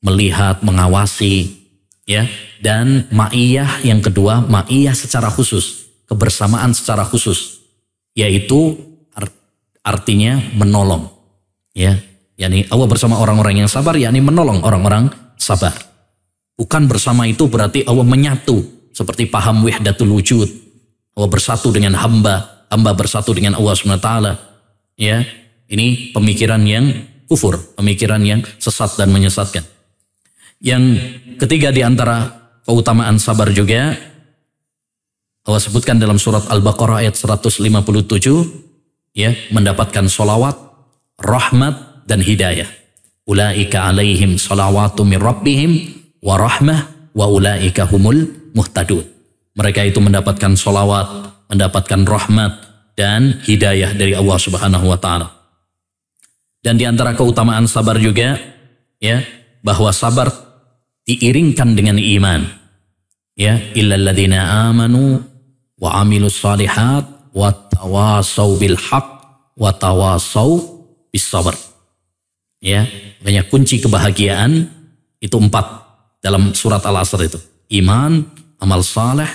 melihat, mengawasi, ya. Dan ma'iyah yang kedua, ma'iyah secara khusus, kebersamaan secara khusus, yaitu artinya menolong, ya. Yani Allah bersama orang-orang yang sabar, yakni menolong orang-orang sabar. Bukan bersama itu berarti Allah menyatu, seperti paham wahdatul wujud. Allah bersatu dengan hamba, hamba bersatu dengan Allah SWT. Ya, ini pemikiran yang kufur, pemikiran yang sesat dan menyesatkan. Yang ketiga di antara keutamaan sabar juga, Allah sebutkan dalam surat Al-Baqarah ayat 157, ya, mendapatkan sholawat, rahmat, dan hidayah. Ulaika alaihim sholawatu min rabbihim wa rahmah wa ulaika humul muhtadun. Mereka itu mendapatkan sholawat, mendapatkan rahmat, dan hidayah dari Allah Subhanahu wa ta'ala. Dan di antara keutamaan sabar juga, ya, bahwa sabar diiringkan dengan iman. Ya, illal ladzina amanu wa amilus shalihat wa tawasau bil haq wa tawasau bis sabr. Ya, banyak kunci kebahagiaan itu 4 dalam surat Al-Asr itu. Iman, amal saleh,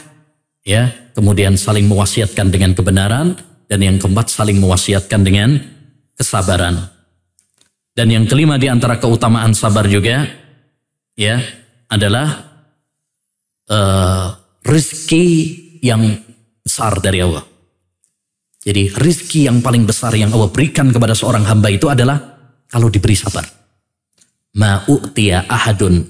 ya, kemudian saling mewasiatkan dengan kebenaran, dan yang keempat saling mewasiatkan dengan kesabaran. Dan yang kelima di antara keutamaan sabar juga, ya, adalah rezeki yang besar dari Allah. Jadi rezeki yang paling besar yang Allah berikan kepada seorang hamba itu adalah kalau diberi sabar. Ma u'tiya ahadun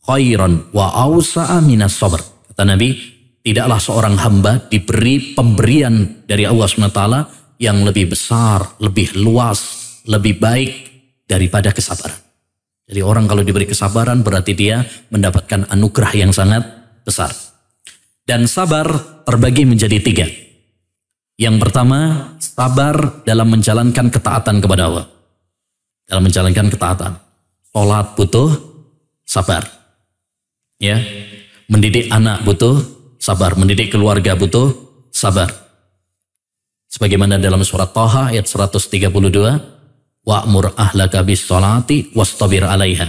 khairan wa awsa'a minas sabr. Kata Nabi, tidaklah seorang hamba diberi pemberian dari Allah SWT yang lebih besar, lebih luas, lebih baik daripada kesabaran. Jadi orang kalau diberi kesabaran berarti dia mendapatkan anugerah yang sangat besar. Dan sabar terbagi menjadi 3. Yang pertama, sabar dalam menjalankan ketaatan kepada Allah. Dalam menjalankan ketaatan. Sholat butuh sabar. Ya. Mendidik anak butuh sabar. Mendidik keluarga butuh sabar. Sebagaimana dalam surat Thaha ayat 132. Wa'mur ahlaka bis sholati wastabir alaiha.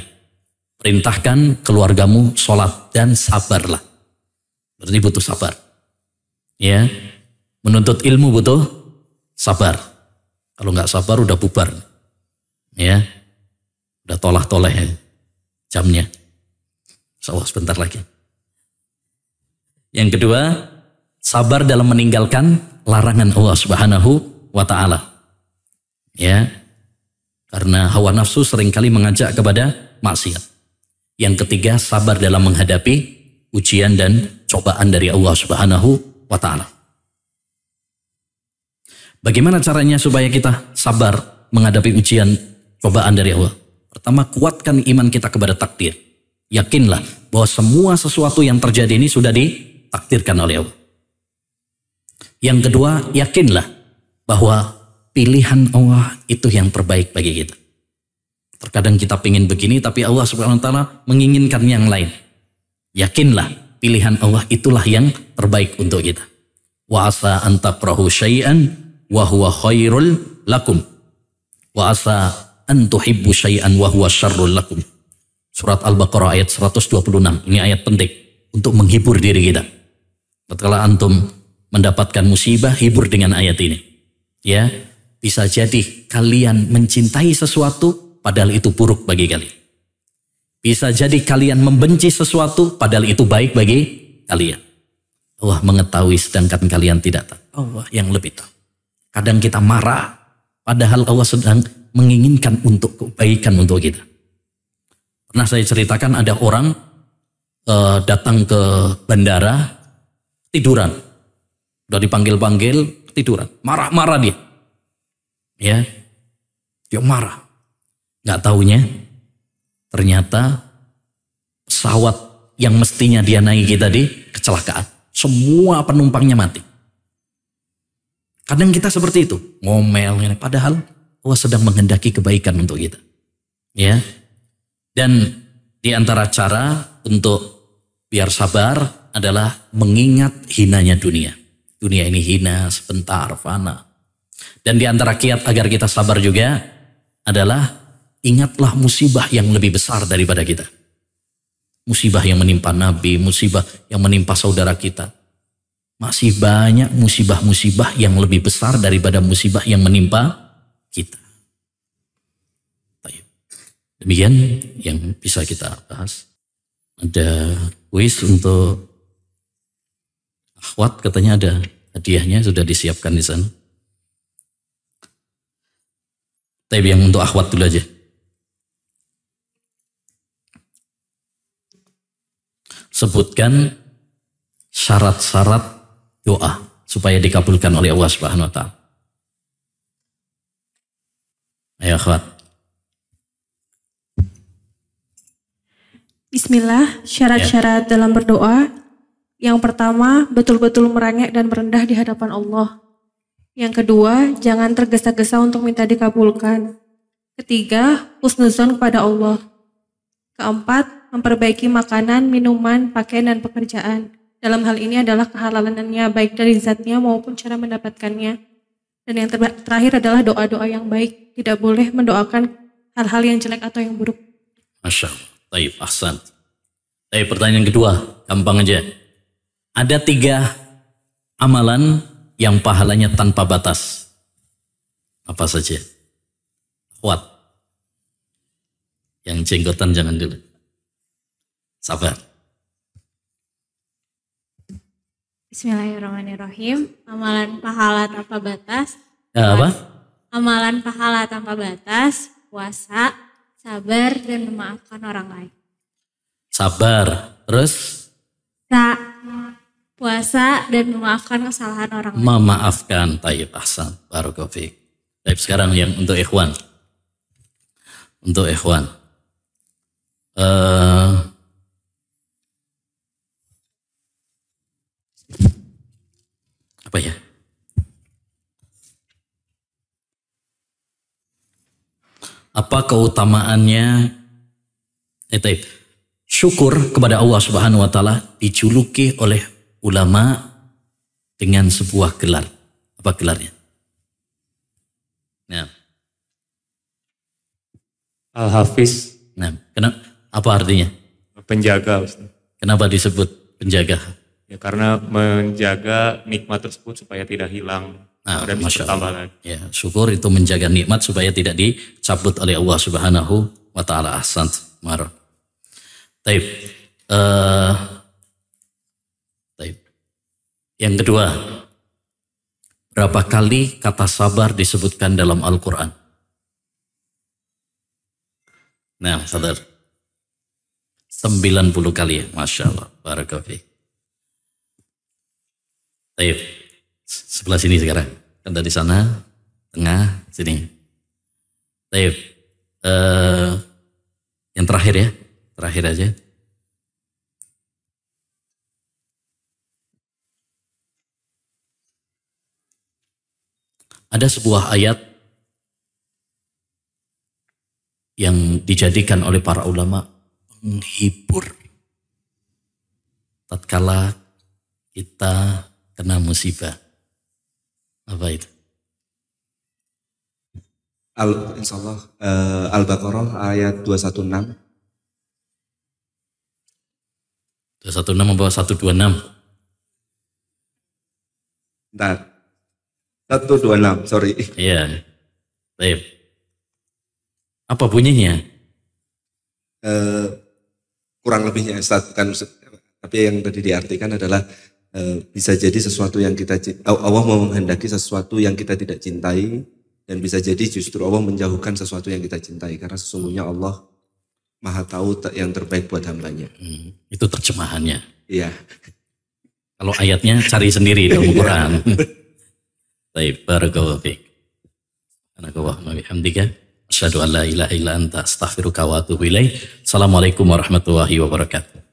Perintahkan keluargamu sholat dan sabarlah. Berarti butuh sabar. Ya. Menuntut ilmu butuh sabar. Kalau nggak sabar udah bubar. Ya. Udah tolah-toleh jamnya. Insyaallah sebentar lagi. Yang kedua, sabar dalam meninggalkan larangan Allah Subhanahu wa taala. Ya. Karena hawa nafsu seringkali mengajak kepada maksiat. Yang ketiga, sabar dalam menghadapi ujian dan cobaan dari Allah Subhanahu wa taala. Bagaimana caranya supaya kita sabar menghadapi ujian cobaan dari Allah? Pertama, kuatkan iman kita kepada takdir. Yakinlah bahwa semua sesuatu yang terjadi ini sudah ditakdirkan oleh Allah. Yang kedua, yakinlah bahwa pilihan Allah itu yang terbaik bagi kita. Terkadang kita ingin begini, tapi Allah Subhanahu wa taala menginginkan yang lain. Yakinlah pilihan Allah itulah yang terbaik untuk kita. Wa asa an takrahu syai'an wa huwa khairul lakum. Wa asa an tuhibbu syai'an wa huwa syarrul lakum. Surat Al-Baqarah ayat 126. Ini ayat penting untuk menghibur diri kita. Tatkala antum mendapatkan musibah, hibur dengan ayat ini. Ya, bisa jadi kalian mencintai sesuatu padahal itu buruk bagi kalian. Bisa jadi kalian membenci sesuatu padahal itu baik bagi kalian. Allah mengetahui sedangkan kalian tidak tahu. Allah yang lebih tahu. Kadang kita marah padahal Allah sedang menginginkan untuk kebaikan untuk kita. Pernah saya ceritakan ada orang datang ke bandara tiduran. Udah dipanggil-panggil tiduran. Marah-marah dia. Ya. Dia marah. Nggak taunya ternyata pesawat yang mestinya dia naiki tadi kecelakaan. Semua penumpangnya mati. Kadang kita seperti itu, ngomel, padahal Allah sedang menghendaki kebaikan untuk kita. Ya. Dan di antara cara untuk biar sabar adalah mengingat hinanya dunia. Dunia ini hina, sebentar, fana. Dan di antara kiat agar kita sabar juga adalah ingatlah musibah yang lebih besar daripada kita. Musibah yang menimpa Nabi, musibah yang menimpa saudara kita. Masih banyak musibah-musibah yang lebih besar daripada musibah yang menimpa kita. Demikian yang bisa kita bahas. Ada kuis untuk akhwat, katanya ada hadiahnya sudah disiapkan di sana. Tapi yang untuk akhwat dulu aja. Sebutkan syarat-syarat doa supaya dikabulkan oleh Allah Subhanahu wa taala. Ayo akhwat. Bismillah, syarat-syarat dalam berdoa. Yang pertama, betul-betul merengek dan merendah di hadapan Allah. Yang kedua, jangan tergesa-gesa untuk minta dikabulkan. Ketiga, husnuzon kepada Allah. Keempat, memperbaiki makanan, minuman, pakaian, dan pekerjaan. Dalam hal ini adalah kehalalannya baik dari zatnya maupun cara mendapatkannya. Dan yang terakhir adalah doa-doa yang baik. Tidak boleh mendoakan hal-hal yang jelek atau yang buruk. Masya Allah. Taib, ahsan. Taib, pertanyaan kedua, gampang aja. Ada 3 amalan yang pahalanya tanpa batas. Apa saja? Kuat. Yang jenggotan jangan dulu. Sabar. Bismillahirrahmanirrahim. Amalan pahala tanpa batas. Apa? Amalan pahala tanpa batas, puasa, sabar, dan memaafkan orang lain. Sabar, terus? Puasa dan memaafkan kesalahan orang lain. Memaafkan, taib, ahsan, barakallahu fiik. Taib, sekarang yang untuk ikhwan. Untuk ikhwan. Apa ya? Apa keutamaannya? Taib. Syukur kepada Allah Subhanahu wa taala dijuluki oleh ulama dengan sebuah gelar. Apa gelarnya? Nah. Al-Hafiz. Nah, kenapa? Apa artinya? Penjaga, Ustaz. Kenapa disebut penjaga? Ya karena menjaga nikmat tersebut supaya tidak hilang. Nah, Ada bisa Masya bertambah Allah. lagi. Ya, syukur itu menjaga nikmat supaya tidak dicabut oleh Allah Subhanahu wa taala. Ahsan. Marah. Taib. Taib. Yang kedua, berapa kali kata sabar disebutkan dalam Al-Quran? Nah, sadar. 90 kali ya. Masya Allah. Barakallahu. Taib. Sebelah sini sekarang. Kan dari sana, tengah, sini. Taib. Yang terakhir ya. Terakhir aja. Ada sebuah ayat yang dijadikan oleh para ulama menghibur tatkala kita kena musibah. Apa itu? Insyaallah Al-Baqarah ayat 216. 216 membawa 126. Bentar. 126, sorry. Iya. Baik. Apa bunyinya? Kurang lebihnya Ustaz, kan, tapi yang tadi diartikan adalah bisa jadi sesuatu yang kita Allah menghendaki sesuatu yang kita tidak cintai, dan bisa jadi justru Allah menjauhkan sesuatu yang kita cintai, karena sesungguhnya Allah Maha tahu yang terbaik buat hambanya. Itu terjemahannya. Iya. Kalau ayatnya cari sendiri dalam Quran. Baik, barakallahu fiik. Subhanakallahumma wa bihamdika asyhadu an la ilaha illa anta astaghfiruka wa atubu ilaik. Assalamualaikum warahmatullahi wabarakatuh.